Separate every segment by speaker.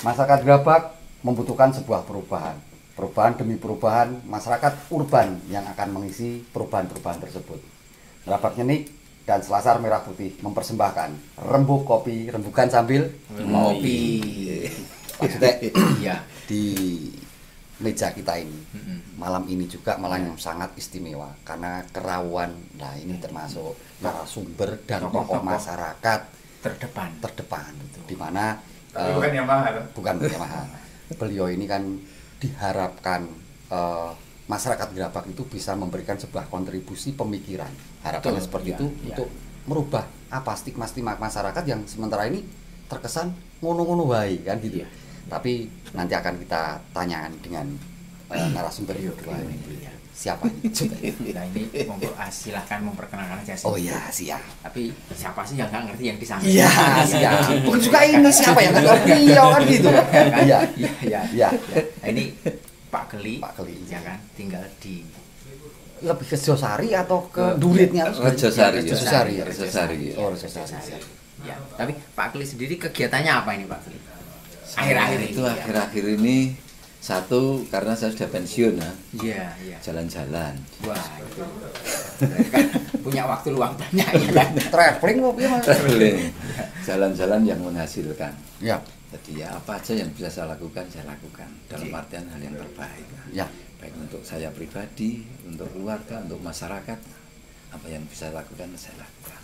Speaker 1: Masyarakat Gerabak membutuhkan sebuah perubahan. Perubahan demi perubahan masyarakat urban yang akan mengisi perubahan-perubahan tersebut. Gerabak Nyenik dan Selasar Merah Putih mempersembahkan rembuk kopi, rembukan sambil ngopi. Maksudnya ya di meja kita ini malam ini juga malam yang sangat istimewa karena kerawan. Nah ini termasuk narasumber dan tokoh masyarakat terdepan di mana
Speaker 2: bukan Yamaha.
Speaker 1: Bukan Yamaha. Beliau ini kan diharapkan masyarakat Gerabak itu bisa memberikan sebuah kontribusi pemikiran. Harapannya seperti itu untuk merubah apa stigma-stigma masyarakat yang sementara ini terkesan ngono-ngono wae kan gitu. Tapi nanti akan kita tanyakan dengan narasumber kedua ini. Siapa ini?
Speaker 3: Nah ini monggo silahkan memperkenalkan aja sih.
Speaker 1: Oh iya siap.
Speaker 3: Tapi siapa sih yang nggak ngerti yang disampaikan?
Speaker 1: Iya siap. Bukan juga ini siapa yang nggak ngerti ya kan gitu. Iya.
Speaker 3: Nah, ini Pak Geli ya kan tinggal di
Speaker 1: lebih ke Josari atau ke Duritnya?
Speaker 4: Rejosari.
Speaker 1: Oh Rejosari.
Speaker 3: Ya. Tapi Pak Geli sendiri kegiatannya apa ini Pak Geli? Akhir-akhir
Speaker 4: itu akhir-akhir ini satu karena saya sudah pensiun ya.
Speaker 3: Iya.
Speaker 4: Jalan-jalan.
Speaker 3: Wah, itu. Kan punya waktu luang banyak ya kan.
Speaker 1: Traveling mobil Mas.
Speaker 4: Traveling. Jalan-jalan yang menghasilkan.
Speaker 1: Ya.
Speaker 4: Jadi ya apa aja yang bisa saya lakukan dalam artian hal yang terbaik.
Speaker 1: Ya.
Speaker 4: Baik untuk saya pribadi, untuk keluarga, untuk masyarakat, apa yang bisa saya lakukan saya lakukan.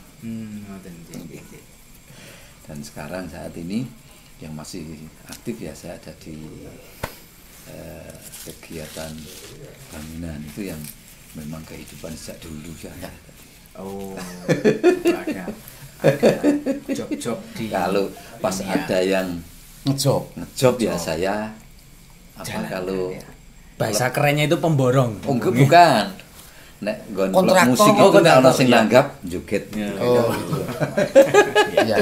Speaker 4: Dan sekarang saat ini yang masih aktif ya saya ada di kegiatan bangunan itu yang memang kehidupan sejak dulu ya.
Speaker 3: Oh, ada job-job di
Speaker 4: kalau pas ada yang ngejob ya saya apa jalan, kalau
Speaker 5: bahasa kerennya itu pemborong.
Speaker 4: Oh bukan. Nek kontraktor musik itu ono sing nanggap joget.
Speaker 1: Oh gitu. Iya.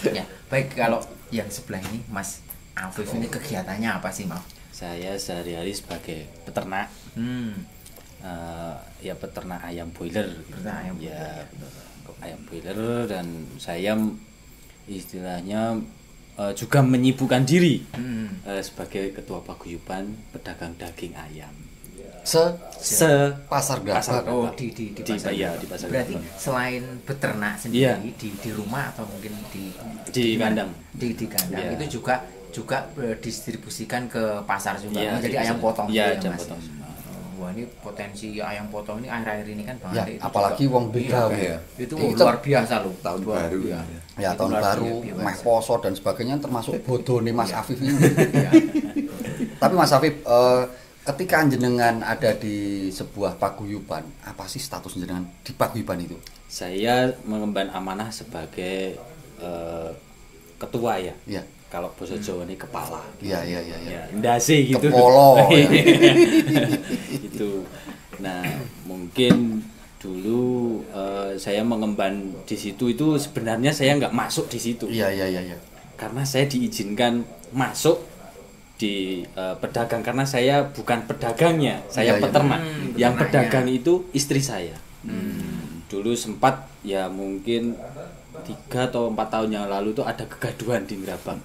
Speaker 3: Ya, baik kalau yang sebelah ini Mas Afif ini kegiatannya apa sih, Mas?
Speaker 5: Saya sehari-hari sebagai peternak. Ya peternak ayam boiler. Ayam boiler dan saya istilahnya juga menyibukkan diri sebagai ketua paguyuban pedagang daging ayam.
Speaker 1: Pasar Gerabak.
Speaker 3: Oh, di pasar.
Speaker 5: Iya, di pasar.
Speaker 3: Berarti selain beternak sendiri di rumah atau mungkin di
Speaker 5: kandang.
Speaker 3: Di kandang itu juga distribusikan ke pasar juga. Jadi ayam potong
Speaker 5: ya,
Speaker 3: gitu ya, Mas.
Speaker 5: Potong.
Speaker 3: Wah, ini potensi ayam potong ini akhir-akhir ini kan banget
Speaker 1: ya, apalagi wong beda
Speaker 3: itu luar biasa loh.
Speaker 4: Tahun baru
Speaker 1: ya tahun baru meh poso dan sebagainya termasuk bodone Mas Afif ini. Tapi Mas Afif ketika jenengan ada di sebuah paguyuban, apa sih status jenengan di paguyuban itu?
Speaker 5: Saya mengemban amanah sebagai ketua ya.
Speaker 1: Iya.
Speaker 5: Kalau bahasa Jawa ini kepala.
Speaker 1: Iya.
Speaker 5: Ndase gitu.
Speaker 1: Kepolo.
Speaker 5: Itu. Nah, mungkin dulu saya mengemban di situ itu sebenarnya saya nggak masuk di situ.
Speaker 1: Iya.
Speaker 5: Karena saya diizinkan masuk di pedagang karena saya bukan pedagangnya, saya peternak. Yang pedagang itu istri saya. Dulu sempat ya mungkin 3 atau 4 tahun yang lalu itu ada kegaduhan di Gerabak.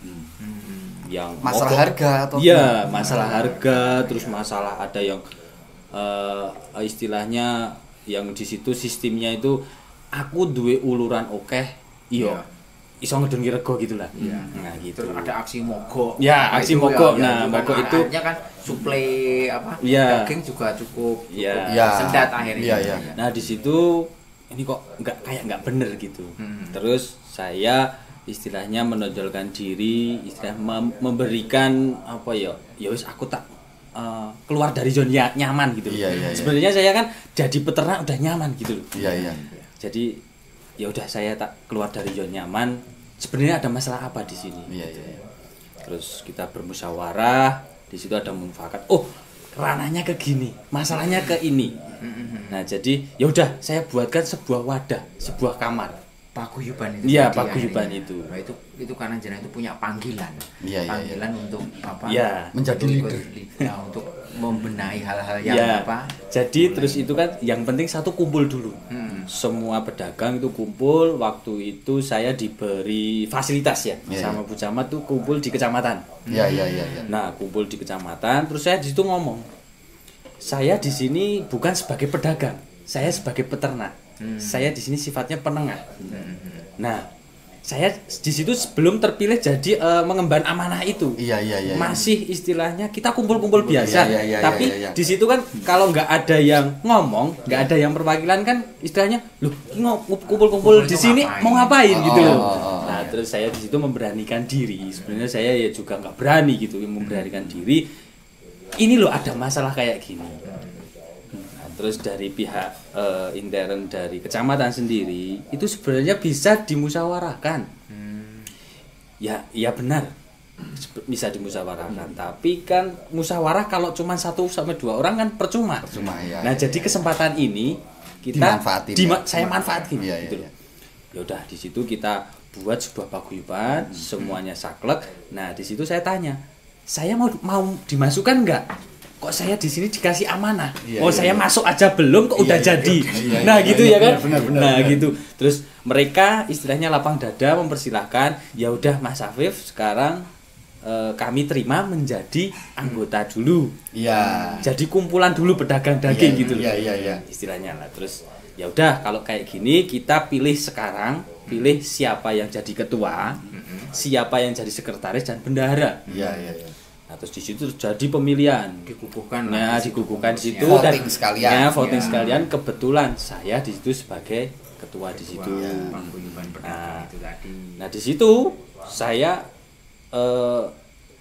Speaker 5: Yang
Speaker 1: masalah harga atau
Speaker 5: iya, masalah harga, terus masalah ada yang istilahnya yang di situ sistemnya itu aku duwe uluran iso ngedungi rego gitulah. Nah, gitu.
Speaker 3: Terus ada aksi mogok.
Speaker 5: Ya, aksi mogok. Nah, mogok itu
Speaker 3: kan suplai daging juga cukup sendat akhirnya.
Speaker 5: Nah, di situ ini kok nggak bener gitu. Terus saya istilahnya menonjolkan diri, memberikan apa ya wis aku tak keluar dari zona nyaman gitu. Sebenarnya saya kan jadi peternak udah nyaman gitu.
Speaker 1: Iya.
Speaker 5: Jadi ya udah saya tak keluar dari zona nyaman. Sebenarnya ada masalah apa di sini?
Speaker 1: Iya.
Speaker 5: Terus kita bermusyawarah, di situ ada mufakat. Oh, ranahnya ke gini, masalahnya ke ini. Nah, jadi ya udah saya buatkan sebuah wadah, sebuah kamar.
Speaker 3: Paguyuban itu.
Speaker 5: Iya, paguyuban itu.
Speaker 3: Nah, itu karena jenengan itu punya panggilan. Panggilan untuk apa?
Speaker 5: Iya,
Speaker 1: menjadi leader.
Speaker 3: Untuk membenahi hal-hal yang apa?
Speaker 5: Jadi terus itu kan yang penting satu kumpul dulu. semua pedagang itu kumpul. Waktu itu saya diberi fasilitas ya, sama Bu Camat tuh kumpul di kecamatan.
Speaker 1: Iya.
Speaker 5: Nah, kumpul di kecamatan, terus saya di situ ngomong, saya di sini bukan sebagai pedagang, saya sebagai peternak. Saya di sini sifatnya penengah. Nah, saya di situ sebelum terpilih jadi mengemban amanah itu.
Speaker 1: Iya.
Speaker 5: Masih istilahnya kita kumpul-kumpul biasa. Tapi
Speaker 1: Iya.
Speaker 5: di situ kan kalau nggak ada yang ngomong, nggak ada yang perwakilan kan istilahnya, loh, kumpul-kumpul di sini mau ngapain gitu loh. Nah, terus saya di situ memberanikan diri. Sebenarnya saya ya juga nggak berani gitu, memberanikan diri. Ini loh ada masalah kayak gini. Nah, terus dari pihak intern dari kecamatan sendiri itu sebenarnya bisa dimusyawarahkan. Ya benar, bisa dimusyawarahkan. Tapi kan musyawarah kalau cuma 1 sampai 2 orang kan percuma.
Speaker 1: Ya,
Speaker 5: Nah, jadi kesempatan ini kita saya manfaatkan
Speaker 1: Iya.
Speaker 5: gitu loh. Ya udah di situ kita buat sebuah paguyuban, semuanya saklek. Nah, di situ saya tanya, saya mau dimasukkan enggak? Kok saya di sini dikasih amanah? Saya masuk aja belum kok udah jadi. Nah, gitu ya kan? Nah, gitu. Terus mereka istilahnya lapang dada mempersilahkan, ya udah Mas Afif sekarang kami terima menjadi anggota dulu.
Speaker 1: Iya.
Speaker 5: Jadi kumpulan dulu pedagang daging gitu loh.
Speaker 1: Iya.
Speaker 5: Istilahnya lah. Terus ya udah kalau kayak gini kita pilih sekarang, pilih siapa yang jadi ketua, siapa yang jadi sekretaris dan bendahara.
Speaker 1: Iya.
Speaker 5: Nah, terus di situ jadi pemilihan,
Speaker 3: dikukuhkan
Speaker 5: dikukuhkan di situ
Speaker 1: voting
Speaker 5: dan
Speaker 1: sekalian.
Speaker 5: Ya, voting sekalian. Kebetulan saya di situ sebagai ketua di situ.
Speaker 3: paguyuban pedagang itu tadi.
Speaker 5: Nah, di situ saya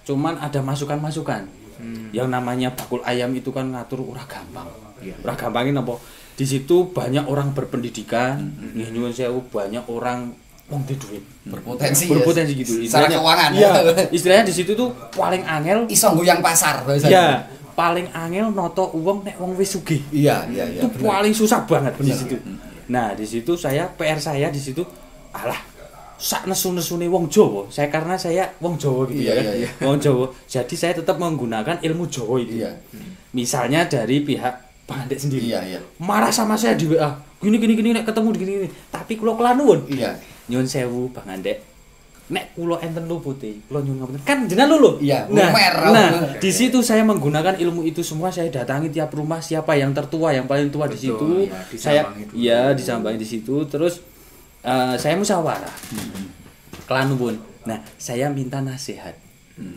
Speaker 5: cuman ada masukan-masukan. Yang namanya bakul ayam itu kan ngatur ora gampang. Ora gampangin apa? Di situ banyak orang berpendidikan, nyuwun sewu banyak orang wong di duit.
Speaker 1: Berpotensi
Speaker 5: Gitu.
Speaker 1: Secara keuangan.
Speaker 5: Iya, istilahnya di situ tuh paling angel
Speaker 1: Iso goyang pasar biasanya.
Speaker 5: ya, paling angel noto uang nek wong wis sugih.
Speaker 1: Iya.
Speaker 5: Itu paling susah banget di situ. Nah, di situ PR saya di situ alah sak nesu-nesune wong Jawa. Karena saya wong Jawa gitu ya kan.
Speaker 1: Iya.
Speaker 5: Wong Jawa. Jadi saya tetap menggunakan ilmu Jawa itu.
Speaker 1: Iya.
Speaker 5: Misalnya dari pihak Pak Andek sendiri.
Speaker 1: Iya.
Speaker 5: Marah sama saya di WA. Gini nek ketemu gini. Tapi kula nuwun.
Speaker 1: Iya.
Speaker 5: Nyuwun sewu Bang Andek. Nek kula enten luputi, kula nyuwun ngapunten. Kan jenengan lho.
Speaker 1: Iya,
Speaker 5: Nah, di situ saya menggunakan ilmu itu semua, saya datangi tiap rumah siapa yang tertua, yang paling tua di situ. Saya disambangi di situ, terus saya musyawarah. Kelanupun. Nah, saya minta nasihat.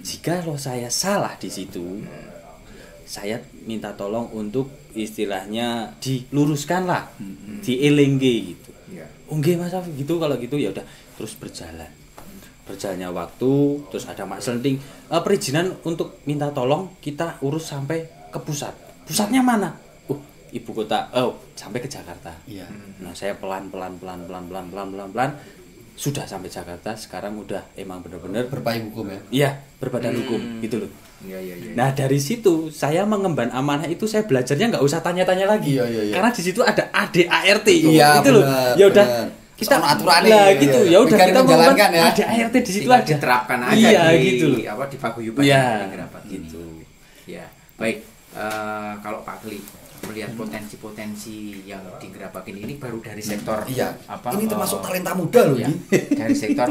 Speaker 5: Jika lo saya salah di situ, saya minta tolong untuk istilahnya diluruskan lah, dielengge gitu. Nggih Mas Afif gitu, kalau gitu ya udah terus berjalannya waktu, terus ada Mak Selenting perizinan untuk minta tolong kita urus sampai ke pusatnya mana? Ibu kota, sampai ke Jakarta.
Speaker 1: Iya.
Speaker 5: Nah, saya pelan sudah sampai Jakarta. Sekarang udah emang benar-benar
Speaker 1: Berpayung hukum ya.
Speaker 5: iya, berbadan hukum gitu loh.
Speaker 3: Iya.
Speaker 5: Nah, dari situ saya mengemban amanah itu, saya belajarnya nggak usah tanya-tanya lagi.
Speaker 1: Iya.
Speaker 5: Karena di situ ada ADART
Speaker 1: Iya,
Speaker 5: gitu loh.
Speaker 1: bener,
Speaker 5: Ya udah
Speaker 1: bener.
Speaker 5: kita
Speaker 1: Soal aturannya,
Speaker 5: lah
Speaker 1: iya.
Speaker 5: gitu. Ya udah
Speaker 1: Tinggal
Speaker 5: kita
Speaker 1: menjalankan ya.
Speaker 5: ADART di situ
Speaker 3: Tinggal
Speaker 5: ada.
Speaker 3: diterapkan aja
Speaker 5: Iya,
Speaker 3: di
Speaker 5: gitu loh.
Speaker 3: di paguyuban
Speaker 5: Iya,
Speaker 3: Gerabat
Speaker 5: gitu.
Speaker 3: Ya, baik. Kalau Pak Kli melihat potensi-potensi yang digerabakin ini baru dari sektor
Speaker 1: Iya.
Speaker 3: apa?
Speaker 1: Ini termasuk talenta muda loh
Speaker 3: ya,
Speaker 1: ini.
Speaker 3: dari sektor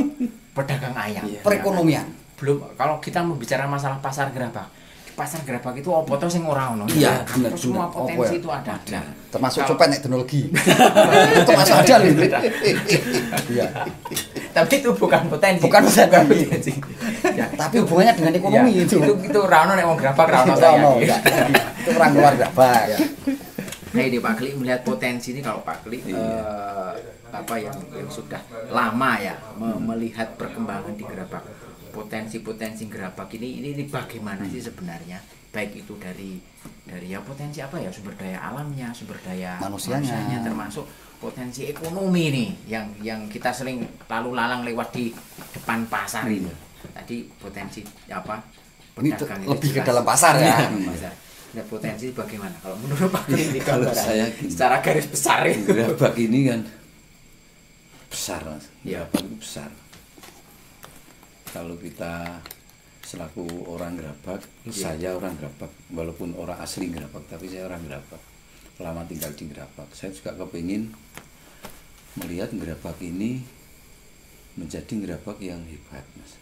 Speaker 3: pedagang ayam.
Speaker 5: Iya.
Speaker 1: Perekonomian.
Speaker 3: Belum, kalau kita membicara masalah pasar gerabak. Pasar gerabak itu opo to sing ora ono.
Speaker 1: Iya,
Speaker 3: Ya,
Speaker 1: bener,
Speaker 3: semua
Speaker 1: bener.
Speaker 3: potensi
Speaker 1: Opo ya?
Speaker 3: itu ada. Nah,
Speaker 1: Termasuk
Speaker 3: kalau-
Speaker 1: copet nek teknologi. Itu masuk ada loh. Iya.
Speaker 3: tapi itu bukan potensi.
Speaker 1: Bukan potensi.
Speaker 3: potensi. Ya,
Speaker 1: Tapi hubungannya dengan ekonomi
Speaker 3: ya,
Speaker 1: itu.
Speaker 3: Itu ra ono nek wong gerabak ra ono
Speaker 1: Itu
Speaker 3: saya.
Speaker 1: ono, enggak. Itu orang luar gerabak ya.
Speaker 3: Nah, ini Pak Kli melihat potensi ini, kalau Pak Kli apa yang sudah lama ya melihat perkembangan di gerabak, potensi-potensi gerabak ini bagaimana sih sebenarnya, baik itu dari ya potensi apa ya, sumber daya alamnya, sumber daya
Speaker 1: Manusianya.
Speaker 3: termasuk potensi ekonomi nih yang kita sering lalu lalang lewat di depan pasar ini. Tadi potensi apa?
Speaker 1: Ini
Speaker 3: pedagang itu
Speaker 1: lebih ke
Speaker 3: jelas.
Speaker 1: dalam pasar ya.
Speaker 3: Pasar. Nah, potensi bagaimana kalau menurut Pak Kli?
Speaker 4: Kalau saya gini.
Speaker 3: secara garis besar itu.
Speaker 4: Gerabak ini kan besar, Mas.
Speaker 3: Ya.
Speaker 4: Gerabak itu besar. Kalau kita selaku orang Gerabak, saya orang Gerabak, walaupun orang asli Gerabak, tapi saya orang Gerabak. Lama tinggal di Gerabak. Saya juga kepingin melihat Gerabak ini menjadi Gerabak yang hebat, Mas.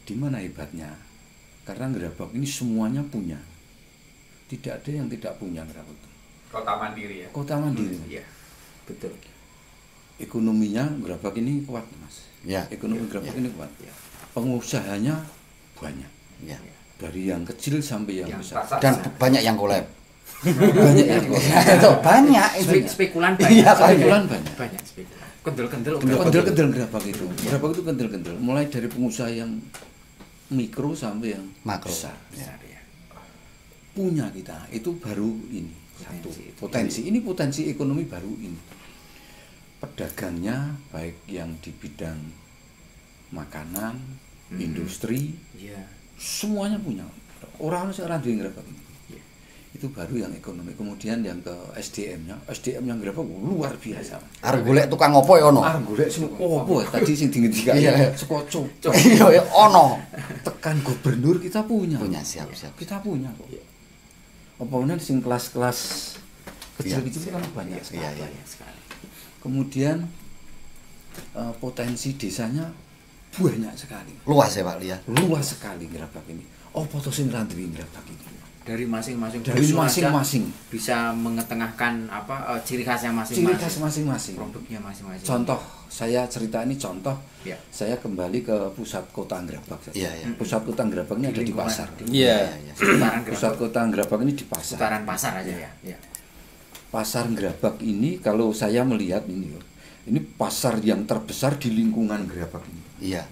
Speaker 4: Di mana hebatnya? Karena Gerabak ini semuanya punya. Tidak ada yang tidak punya Gerabak itu.
Speaker 2: Kota mandiri ya.
Speaker 4: Kota mandiri.
Speaker 3: Iya. Betul.
Speaker 4: Ekonominya Gerabak ini kuat, Mas.
Speaker 1: Ya.
Speaker 4: Ekonomi Gerabak ini kuat. Pengusahanya banyak.
Speaker 1: Ya.
Speaker 4: Dari yang kecil sampai yang besar.
Speaker 2: pasar.
Speaker 1: Dan banyak yang collab.
Speaker 4: Banyak yang
Speaker 1: Itu banyak itu.
Speaker 3: Spekulan banyak.
Speaker 1: Iya,
Speaker 4: spekulan banyak.
Speaker 3: Banyak spekulan. Kendel-kendel.
Speaker 4: Kendel-kendel Gerabak itu. Gerabak itu kendel-kendel. Mulai dari pengusaha yang mikro sampai yang
Speaker 1: Makro.
Speaker 4: besar.
Speaker 3: Besar, ya.
Speaker 4: Punya kita itu baru ini satu
Speaker 3: Potensi itu.
Speaker 4: potensi. Ini potensi ekonomi baru ini. Pedagangnya baik yang di bidang makanan, industri,
Speaker 3: Iya.
Speaker 4: semuanya punya. Orang seorang di Gerabak ini.
Speaker 3: Iya.
Speaker 4: Itu baru yang ekonomi. Kemudian yang ke SDM-nya, SDM yang Gerabak luar biasa.
Speaker 1: Arep golek tukang opo ya ono.
Speaker 4: Golek sing opo tadi sing dingin-dingin
Speaker 1: Iya.
Speaker 4: sekoco.
Speaker 1: Iya ya ono.
Speaker 4: Tekan gubernur kita punya.
Speaker 1: Punya, siap.
Speaker 4: Kita punya kok. Apa meneh sing kelas-kelas kecil-kecil kan banyak sekali.
Speaker 1: Iya, iya.
Speaker 3: Banyak sekali.
Speaker 4: Kemudian potensi desanya banyak sekali.
Speaker 1: Luas ya Pak Lia.
Speaker 4: Luas sekali Gerabak ini. Apa to sing randri Gerabak ini?
Speaker 3: Dari masing-masing
Speaker 4: Dari
Speaker 3: dusun aja
Speaker 4: masing-masing.
Speaker 3: bisa mengetengahkan ciri khasnya
Speaker 4: Ciri
Speaker 3: masing-masing.
Speaker 4: khas masing-masing.
Speaker 3: Produknya masing-masing.
Speaker 4: Contoh, saya cerita ini contoh.
Speaker 3: Ya.
Speaker 4: Saya kembali ke pusat kota Gerabak.
Speaker 1: Iya, iya.
Speaker 4: Pusat kota Gerabak ini ada di
Speaker 3: lingkungan.
Speaker 4: pasar.
Speaker 5: Iya.
Speaker 3: Seputaran
Speaker 4: Pusat
Speaker 3: Gerabak.
Speaker 4: kota Gerabak ini di pasar.
Speaker 3: Seputaran pasar aja ya. Ya.
Speaker 4: Pasar Gerabak ini kalau saya melihat ini pasar yang terbesar di lingkungan Gerabak ini.
Speaker 1: Iya.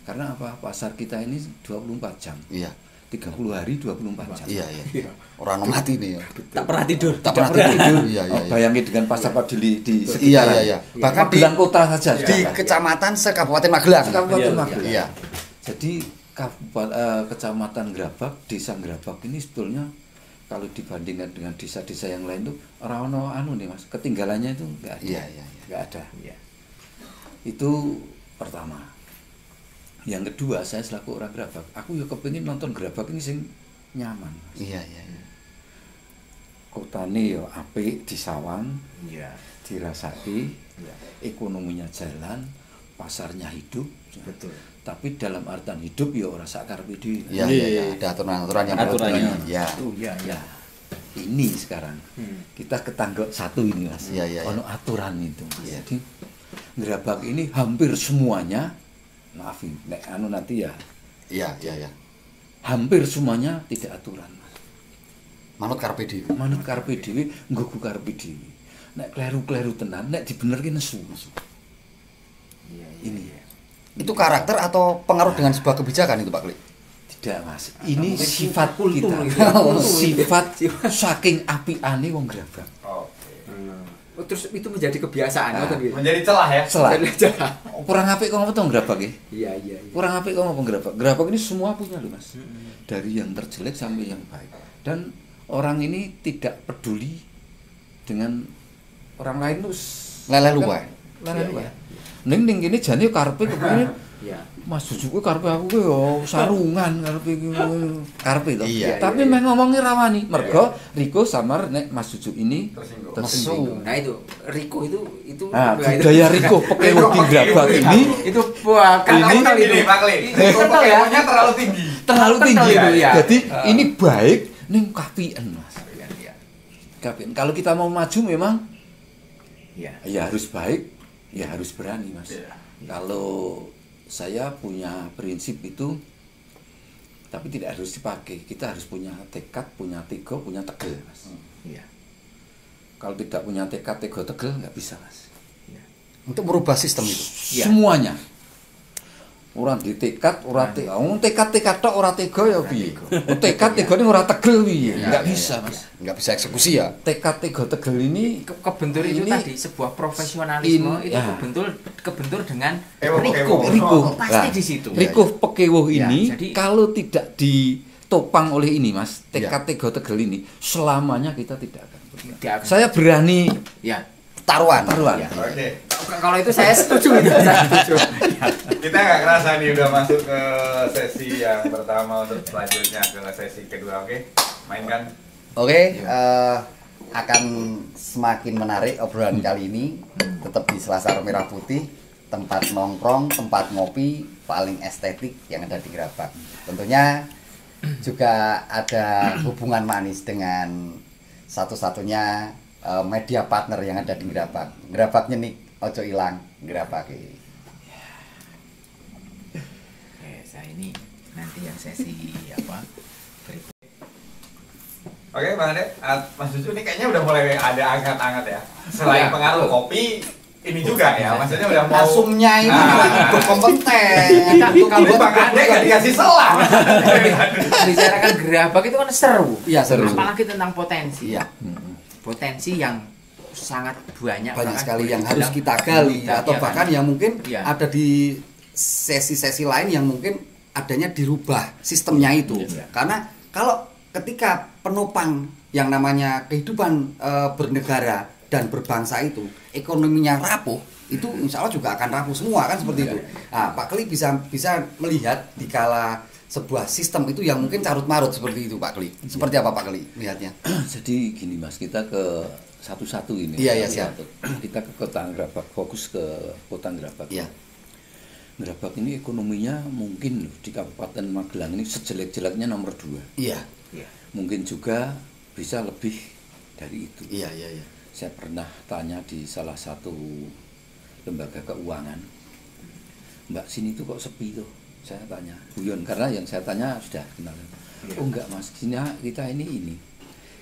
Speaker 4: Karena apa? Pasar kita ini 24 jam.
Speaker 1: Iya.
Speaker 4: 30 hari 24 jam.
Speaker 1: Iya, iya. Orang mati nih ya.
Speaker 5: Tak pernah tidur.
Speaker 1: Tak pernah tidur. Iya, iya.
Speaker 4: Bayangin dengan pasar Padeli di
Speaker 1: Iya,
Speaker 4: sekitaran.
Speaker 1: iya, iya. Bahkan di
Speaker 4: Magelang kota saja.
Speaker 1: di kecamatan sekabupaten Magelang.
Speaker 4: Kabupaten
Speaker 5: Iya,
Speaker 4: Magelang.
Speaker 1: Iya.
Speaker 4: Jadi kecamatan Gerabak, desa Gerabak ini sebetulnya kalau dibandingkan dengan desa-desa yang lain tuh orang nih Mas, ketinggalannya itu enggak ada.
Speaker 1: Iya, iya, iya.
Speaker 4: Enggak ada.
Speaker 3: Iya.
Speaker 4: Itu pertama. Yang kedua, saya selaku orang Gerabak, aku ya kepengin nonton Gerabak ini sing nyaman. Mas.
Speaker 1: Iya, iya, iya.
Speaker 4: Kotane ya apik di Sawang,
Speaker 3: Iya.
Speaker 4: dirasaki,
Speaker 3: Iya.
Speaker 4: ekonominya jalan, pasarnya hidup.
Speaker 3: Betul.
Speaker 4: Tapi dalam artian hidup ya ora sak karepe dhewe.
Speaker 1: Iya, iya, iya. Ada aturan-aturan yang
Speaker 5: Aturannya.
Speaker 1: berlaku. Iya.
Speaker 3: Oh iya, iya.
Speaker 4: Ya, ini sekarang kita ketanggap satu ini Mas.
Speaker 1: Iya, iya, iya.
Speaker 4: Ono aturan itu. Mas.
Speaker 1: Iya.
Speaker 4: Jadi Gerabak ini hampir semuanya, maaf nek nanti ya,
Speaker 1: Iya, iya, iya.
Speaker 4: hampir semuanya tidak aturan Mas.
Speaker 1: Manut karepe dhewe.
Speaker 4: Manut karepe dhewe, nggo karepe dhewe. Nek kleru-kleru tenan, nek dibenerke nesu.
Speaker 3: Iya,
Speaker 4: Ini
Speaker 1: Itu karakter atau pengaruh dengan sebuah kebijakan itu Pak Klik?
Speaker 4: tidak Mas. Ini
Speaker 3: mungkin
Speaker 4: sifat
Speaker 3: kultur
Speaker 4: kita.
Speaker 3: gitu ya.
Speaker 4: Sifat saking apiane wong Gerabak.
Speaker 2: Oke.
Speaker 3: Oh, terus itu menjadi kebiasaan atau gitu?
Speaker 2: Menjadi celah ya.
Speaker 4: Selah.
Speaker 3: Jadi-
Speaker 4: Kurang apik kok ngomong to Gerabak nggih?
Speaker 3: Iya, iya, iya.
Speaker 4: Kurang apik kok ngomong Gerabak. Gerabak ini semua punya loh Mas. Dari yang terjelek sampai yang baik. Dan orang ini tidak peduli dengan orang lain tuh
Speaker 1: Leleh luwe.
Speaker 4: Leleh
Speaker 3: Iya,
Speaker 4: luwe.
Speaker 3: iya.
Speaker 4: Ning kene jane karepe kepengin
Speaker 3: Iya.
Speaker 4: Mas Juju kuwi karepe aku kuwi yo sarungan karepe karepe to.
Speaker 1: Iya,
Speaker 4: Tapi meh ngomongi rawani. Mergo Riko samar nek Mas Juju ini
Speaker 2: Tersinggung.
Speaker 4: tersinggung.
Speaker 3: Nah itu Riko itu
Speaker 4: Nah,
Speaker 3: itu-
Speaker 4: budaya Riko pekewo di Gerabak ini
Speaker 3: itu buah
Speaker 2: Ini
Speaker 3: kental itu.
Speaker 2: nih Pak Kli.
Speaker 3: Kental ya.
Speaker 2: Pokoknya terlalu tinggi.
Speaker 4: terlalu
Speaker 3: Kental
Speaker 4: tinggi.
Speaker 3: itu, ya.
Speaker 4: Jadi ini baik ning kapien Mas.
Speaker 3: Iya, iya.
Speaker 4: Kapien. Kalau kita mau maju memang
Speaker 3: Iya.
Speaker 4: ya harus baik, ya harus berani Mas.
Speaker 2: Iya.
Speaker 4: Kalau saya punya prinsip itu, tapi tidak harus dipakai. Kita harus punya tekad, punya tego, punya tegel Mas.
Speaker 3: Iya.
Speaker 4: Kalau tidak punya tekad, tego, tegel nggak bisa Mas.
Speaker 1: Untuk merubah sistem itu.
Speaker 3: Iya.
Speaker 4: Semuanya. Orang di tekad, orang tekad tok ora tega ya piye? Tekad tegane ora tegel piye? Enggak bisa, Mas.
Speaker 1: Nggak bisa eksekusi ya.
Speaker 4: Tekad tega tegel ini
Speaker 3: Kebentur itu
Speaker 4: Ini-
Speaker 3: tadi sebuah profesionalisme itu
Speaker 4: ya.
Speaker 3: kebentur dengan
Speaker 2: Ewo,
Speaker 3: Riko.
Speaker 4: Riko.
Speaker 3: Pasti
Speaker 4: Nah,
Speaker 3: di situ.
Speaker 4: Riko pekewuh
Speaker 3: Ya,
Speaker 4: ini
Speaker 3: jadi-
Speaker 4: kalau tidak ditopang oleh ini, Mas,
Speaker 1: Ya.
Speaker 4: tekad tega tegel ini selamanya kita tidak akan bergerak.
Speaker 3: Dia akan-
Speaker 4: Saya berani
Speaker 3: ya.
Speaker 1: Taruhan.
Speaker 4: taruhan.
Speaker 3: Ya.
Speaker 2: Oke.
Speaker 3: Kalau itu saya setuju itu, saya setuju.
Speaker 2: Kita nggak kerasa nih udah masuk ke sesi yang pertama untuk selanjutnya ke sesi kedua. Oke. Mainkan.
Speaker 1: Oke, akan semakin menarik obrolan kali ini. Tetap di Selasar Merah Putih, tempat nongkrong, tempat ngopi paling estetik yang ada di Gerabak. Tentunya juga ada hubungan manis dengan satu-satunya media partner yang ada di Gerabak. Gerabak nyenik, ojo ilang, Gerabak.
Speaker 3: Oke, saya ini nanti yang sesi apa berikut.
Speaker 2: Oke Bang Ade, Mas Cucu ini kayaknya udah mulai ada anget-anget ya. Selain pengaruh kopi, ini juga ya, maksudnya udah mau
Speaker 1: asumnya ini berkompeten.
Speaker 2: Kalau Bang Ade gak dikasih selang.
Speaker 3: Bicarakan Gerabak itu kan seru.
Speaker 1: Iya, seru.
Speaker 3: Apalagi tentang potensi.
Speaker 1: Iya.
Speaker 3: Potensi yang sangat banyak
Speaker 1: Sekali yang harus kita gali atau bahkan yang mungkin
Speaker 3: Iya.
Speaker 1: ada di sesi-sesi lain yang mungkin adanya dirubah sistemnya itu. Karena kalau ketika penopang yang namanya kehidupan bernegara dan berbangsa itu ekonominya rapuh, itu insya Allah juga akan rapuh semua kan seperti itu. Nah, Pak Kli bisa melihat dikala sebuah sistem itu yang mungkin carut marut seperti itu, Pak Kli. Seperti apa Pak Kli lihatnya?
Speaker 4: Jadi gini Mas, kita ke satu-satu ini.
Speaker 1: Iya, siap.
Speaker 4: Kita ke Kota Gerabak, fokus ke Kota Gerabak.
Speaker 1: Iya.
Speaker 4: Gerabak ini ekonominya mungkin loh, di Kabupaten Magelang ini sejelek-jeleknya nomor 2.
Speaker 1: Iya.
Speaker 4: Mungkin juga bisa lebih dari itu.
Speaker 1: Iya.
Speaker 4: Saya pernah tanya di salah satu lembaga keuangan, Mbak sini tuh kok sepi tuh? Saya tanya, Guyon, karena yang saya tanya sudah kenal. Oh enggak Mas, sini kita ini.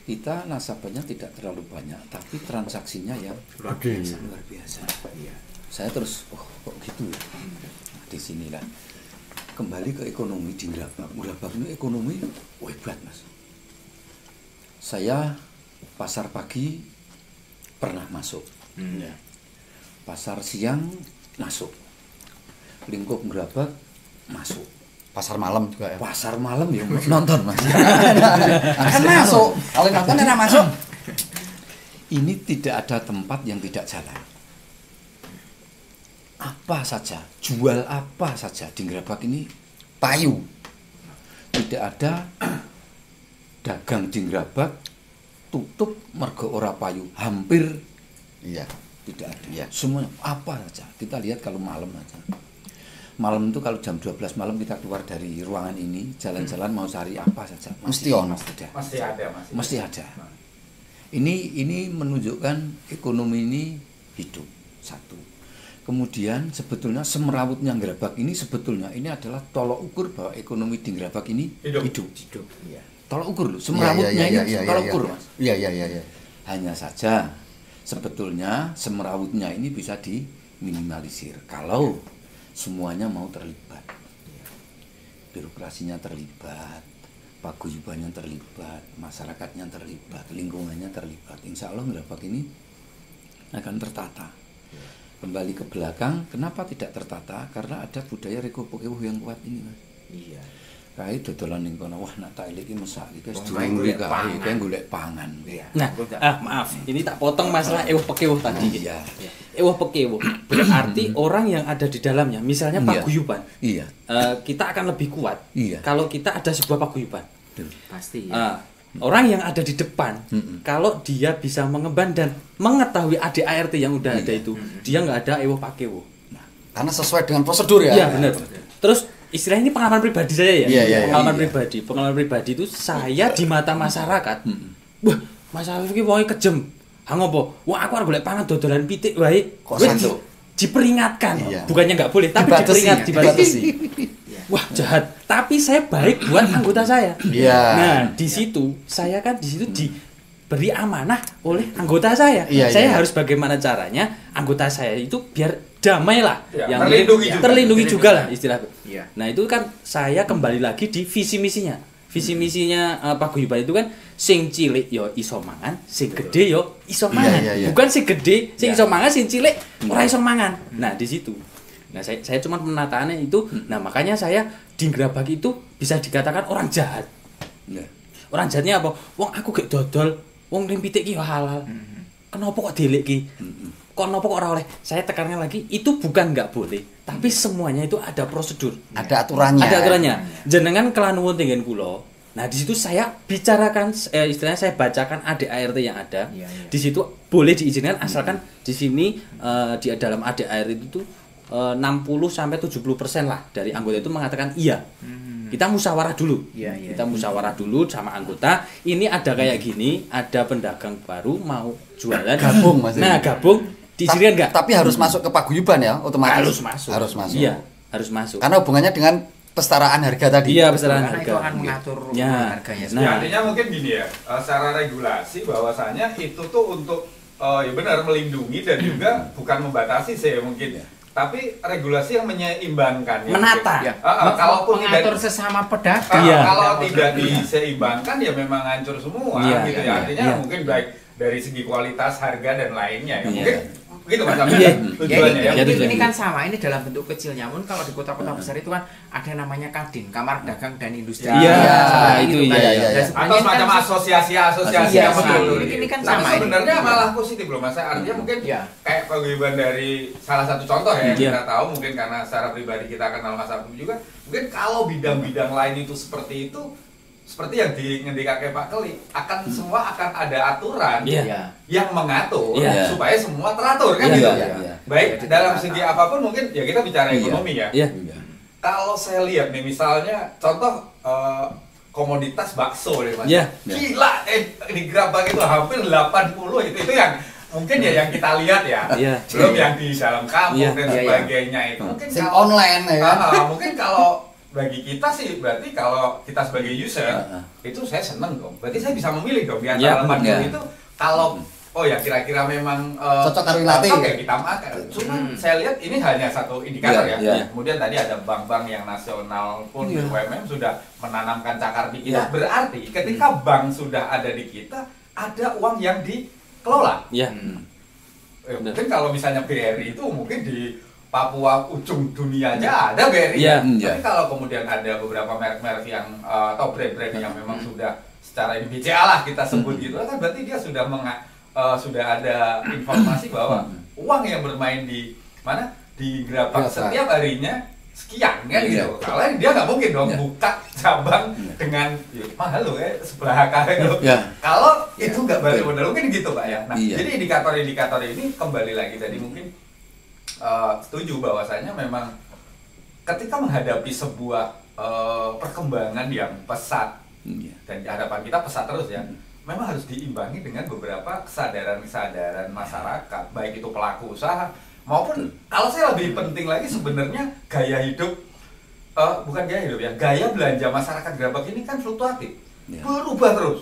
Speaker 4: Kita nasabahnya tidak terlalu banyak, tapi transaksinya yang luar biasa. Saya terus, oh kok gitu ya? Nah, di sinilah kembali ke ekonomi di Gerabak. Gerabak ini ekonomi hebat Mas. Saya pasar pagi pernah masuk, pasar siang masuk, lingkup Gerabak masuk,
Speaker 1: Pasar malam juga ya.
Speaker 4: pasar malam ya nonton Mas.
Speaker 1: Kan masuk. Kalau nonton enak masuk.
Speaker 4: Ini tidak ada tempat yang tidak jalan. Apa saja, jual apa saja di Gerabak ini
Speaker 1: Payu.
Speaker 4: tidak ada dagang di Gerabak tutup mergo ora payu, hampir
Speaker 1: Iya.
Speaker 4: tidak ada.
Speaker 1: Iya.
Speaker 4: Semuanya apa saja. Kita lihat kalau malam aja. Malam itu kalau jam 12 malam kita keluar dari ruangan ini, jalan-jalan mau cari apa saja.
Speaker 1: Mesti ono.
Speaker 4: ada.
Speaker 2: Masih ada, masih.
Speaker 4: Mesti ada. Ini menunjukkan ekonomi ini hidup. Satu. Kemudian sebetulnya semerawutnya Gerabak ini sebetulnya ini adalah tolok ukur bahwa ekonomi di Gerabak ini hidup.
Speaker 3: Iya.
Speaker 4: Tolok ukur loh, semerawutnya ini tolok ukur Mas.
Speaker 1: Iya.
Speaker 4: Hanya saja sebetulnya semerawutnya ini bisa diminimalisir kalau semuanya mau terlibat. Birokrasinya terlibat, paguyubannya terlibat, masyarakatnya terlibat, lingkungannya terlibat. Insya Allah Gerabak ini akan tertata. Kembali ke belakang, kenapa tidak tertata? Karena ada budaya reko-pekewuh yang kuat ini Mas.
Speaker 3: Iya.
Speaker 4: Kae dodolan ning kono, wah nak tak iki mesak iki wis
Speaker 3: Wah, golek pangan.
Speaker 4: kae golek pangan.
Speaker 5: Nah, maaf, ini tak potong masalah ewah pekewuh tadi.
Speaker 4: Iya.
Speaker 5: Ewah pekewuh berarti orang yang ada di dalamnya, misalnya
Speaker 4: Iya.
Speaker 5: paguyuban,
Speaker 4: Iya.
Speaker 5: kita akan lebih kuat
Speaker 4: Iya.
Speaker 5: kalau kita ada sebuah paguyuban.
Speaker 3: Pasti ya.
Speaker 5: Orang yang ada di depan, kalau dia bisa mengemban dan mengetahui ADART yang udah ada itu, dia nggak ada ewah pakewuh.
Speaker 1: Karena sesuai dengan prosedur ya.
Speaker 5: Iya benar. Terus istilah ini pengalaman pribadi saya ya.
Speaker 1: Iya.
Speaker 5: Pengalaman pribadi itu saya di mata masyarakat. Wah, masyarakat iki wong kejem. Ha ngopo? Wah, aku arep golek pangan dodolan pitik wae.
Speaker 1: Kok
Speaker 5: Weh,
Speaker 1: satu?
Speaker 5: diperingatkan.
Speaker 1: Iya.
Speaker 5: Bukannya nggak boleh, tapi dibatasi. Wah, jahat. Tapi saya baik buat anggota saya.
Speaker 1: Iya.
Speaker 5: Nah, di situ saya kan di situ diberi amanah oleh anggota saya.
Speaker 1: Iya,
Speaker 5: Saya
Speaker 1: iya.
Speaker 5: harus bagaimana caranya anggota saya itu biar damai lah.
Speaker 2: Ya,
Speaker 5: yang
Speaker 2: terlindungi juga.
Speaker 5: terlindungi juga lah istilahnya.
Speaker 3: Iya.
Speaker 5: Nah, itu kan saya kembali lagi di visi misinya. Visi misinya paguyuban itu kan sing cilik yo iso mangan, sing gede yo iso mangan.
Speaker 1: Iya.
Speaker 5: Bukan sing gede, sing
Speaker 3: Iya.
Speaker 5: iso mangan, sing cilik ora iso mangan. Nah, di situ. Nah, saya cuma penataannya itu. Nah, makanya saya di Gerabak itu bisa dikatakan orang jahat.
Speaker 4: Iya.
Speaker 5: Orang jahatnya apa? Wong aku gak dodol, wong limpitik ki yo halal. Kenapa kok delik ki? Kenapa kok ora oleh? Saya tekankan lagi, itu bukan nggak boleh, tapi semuanya itu ada prosedur.
Speaker 1: Ada aturannya.
Speaker 5: Ada aturannya. Jenengan kelan nuwun tenggen kula, Nah, di situ saya bicarakan istilahnya saya bacakan ADART yang ada.
Speaker 3: Iya, iya.
Speaker 5: Di situ boleh diizinkan asalkan di sini di dalam ADART itu tuh 60 sampai 70% lah dari anggota itu mengatakan iya. Kita musyawarah dulu.
Speaker 3: Iya, iya.
Speaker 5: Kita musyawarah dulu sama anggota. Ini ada kayak gini, ada pedagang baru mau jualan.
Speaker 1: Gabung, Mas.
Speaker 5: Nah, gabung diizinkan enggak?
Speaker 1: Tapi harus masuk ke paguyuban ya, otomatis.
Speaker 5: Harus masuk.
Speaker 1: Harus masuk.
Speaker 5: Iya, harus masuk.
Speaker 1: Karena hubungannya dengan kesetaraan harga tadi.
Speaker 5: Iya, besaran
Speaker 3: Karena itu
Speaker 5: harga.
Speaker 3: akan mengatur
Speaker 5: Ya.
Speaker 3: harganya.
Speaker 5: Nah.
Speaker 2: Ya, artinya mungkin gini ya, secara regulasi bahwasanya itu tuh untuk ya benar melindungi dan juga bukan membatasi sih mungkin. Tapi regulasi yang menyeimbangkan ya,
Speaker 5: Menata.
Speaker 2: mungkin.
Speaker 3: Ya.
Speaker 2: Kalaupun
Speaker 3: mengatur
Speaker 2: tidak
Speaker 3: sesama pedagang.
Speaker 5: Iya.
Speaker 2: kalau tidak diseimbangkan ya memang hancur semua
Speaker 5: Iya,
Speaker 2: gitu
Speaker 5: iya,
Speaker 2: ya. Artinya
Speaker 5: iya.
Speaker 2: mungkin baik dari segi kualitas, harga dan lainnya ya.
Speaker 5: Iya.
Speaker 2: Mungkin gitu Mas Abi,
Speaker 5: Iya.
Speaker 2: tujuannya ya.
Speaker 5: Iya,
Speaker 3: ini
Speaker 5: tujuannya.
Speaker 3: kan sama, ini dalam bentuk kecil. Namun kalau di kota-kota besar itu kan ada namanya Kadin, Kamar Dagang dan Industri.
Speaker 2: Iya,
Speaker 5: itu
Speaker 3: kan.
Speaker 5: iya,
Speaker 1: iya.
Speaker 3: Dan
Speaker 2: Atau
Speaker 3: sebenarnya
Speaker 2: semacam
Speaker 3: kan-
Speaker 2: asosiasi
Speaker 3: Iya,
Speaker 2: yang betul.
Speaker 3: ini kan
Speaker 2: Tapi
Speaker 3: sama ini.
Speaker 2: sebenarnya malah positif loh Mas. Artinya mungkin
Speaker 3: Iya.
Speaker 2: kayak paguyuban dari salah satu contoh ya yang
Speaker 5: Iya.
Speaker 2: kita tahu mungkin karena secara pribadi kita kenal Mas Abu juga. Mungkin kalau bidang-bidang lain itu seperti itu, seperti yang ngendikake Pak Keli, semua akan ada aturan
Speaker 5: Iya.
Speaker 2: yang mengatur
Speaker 5: Iya.
Speaker 2: supaya semua teratur kan
Speaker 5: Iya,
Speaker 2: gitu.
Speaker 1: iya, iya.
Speaker 2: Baik
Speaker 3: Jadi
Speaker 2: dalam
Speaker 3: tertata.
Speaker 2: segi apapun mungkin ya kita bicara
Speaker 1: Iya.
Speaker 2: ekonomi ya.
Speaker 5: Iya.
Speaker 2: Kalau saya lihat nih misalnya contoh komoditas bakso deh Mas.
Speaker 5: Iya.
Speaker 2: Gila di Gerabak itu hampir 80 itu yang mungkin ya yang kita lihat ya.
Speaker 5: Iya.
Speaker 2: Belum yang di dalam kampung
Speaker 5: Iya.
Speaker 2: dan
Speaker 3: Iya, iya.
Speaker 2: sebagainya itu. Mungkin
Speaker 1: Sing
Speaker 2: kalau
Speaker 1: online ya kan.
Speaker 2: mungkin kalau bagi kita sih berarti kalau kita sebagai user itu saya seneng dong. Berarti saya bisa memilih dong di
Speaker 5: Iya,
Speaker 2: antara 80
Speaker 1: iya.
Speaker 2: itu kalau oh ya kira-kira memang
Speaker 1: Cocok karo ilate.
Speaker 2: cocok ya kita makan. Cuman saya lihat ini hanya satu indikator
Speaker 1: Iya,
Speaker 2: ya.
Speaker 1: iya.
Speaker 2: Kemudian tadi ada bank-bank yang nasional pun
Speaker 1: Iya.
Speaker 2: BUMN sudah menanamkan cakar di kita.
Speaker 1: Iya.
Speaker 2: Berarti ketika bank sudah ada di kita, ada uang yang dikelola.
Speaker 5: Iya.
Speaker 2: Mungkin kalau misalnya BRI itu mungkin di Papua ujung dunia aja ada BRI.
Speaker 5: Iya.
Speaker 2: Tapi kalau kemudian ada beberapa merek-merek yang atau brand-brand yang memang sudah secara ini BCA lah kita sebut gitu kan berarti dia sudah sudah ada informasi bahwa uang yang bermain di mana di Gerabak
Speaker 1: Gerabak.
Speaker 2: setiap harinya sekian kan
Speaker 1: Iya.
Speaker 2: gitu. Kalau dia nggak mungkin dong
Speaker 1: Iya.
Speaker 2: buka cabang dengan mahal loh sebelah kali loh.
Speaker 1: Iya.
Speaker 2: Kalau itu nggak benar-benar mungkin gitu Pak ya. Nah,
Speaker 4: Iya.
Speaker 2: jadi indikator-indikator ini kembali lagi tadi mungkin setuju bahwasanya memang ketika menghadapi sebuah perkembangan yang pesat
Speaker 4: Iya.
Speaker 2: dan harapan kita pesat terus ya, memang harus diimbangi dengan beberapa kesadaran-kesadaran masyarakat, baik itu pelaku usaha maupun kalau saya lebih penting lagi sebenarnya gaya hidup bukan gaya hidup ya, gaya belanja masyarakat Gerabak ini kan fluktuatif,
Speaker 4: Ya.
Speaker 2: berubah terus.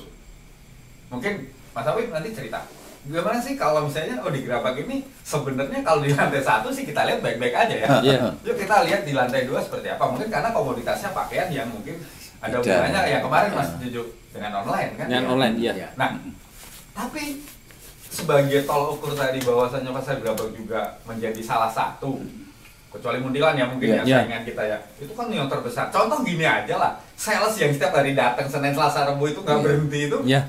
Speaker 2: Mungkin Mas Awif nanti cerita gimana sih kalau misalnya di Gerabak ini sebenarnya kalau di lantai 1 sih kita lihat baik-baik aja ya.
Speaker 5: Iya.
Speaker 2: Yuk kita lihat di lantai 2 seperti apa. Mungkin karena komoditasnya pakaian yang mungkin ada
Speaker 4: Beda.
Speaker 2: hubungannya yang kemarin Mas Jujuk dengan online kan.
Speaker 5: Dengan
Speaker 2: ya.
Speaker 5: online, iya.
Speaker 2: Nah, tapi sebagai tol ukur tadi bahwasannya pasar Gerabak juga menjadi salah satu kecuali Muntilan ya mungkin
Speaker 1: Iya.
Speaker 2: ya
Speaker 5: Iya.
Speaker 2: saingan kita ya. Itu kan yang terbesar. Contoh gini aja lah. Sales yang setiap hari datang Senin Selasa Rabu itu nggak
Speaker 1: Iya.
Speaker 2: berhenti itu.
Speaker 5: Iya.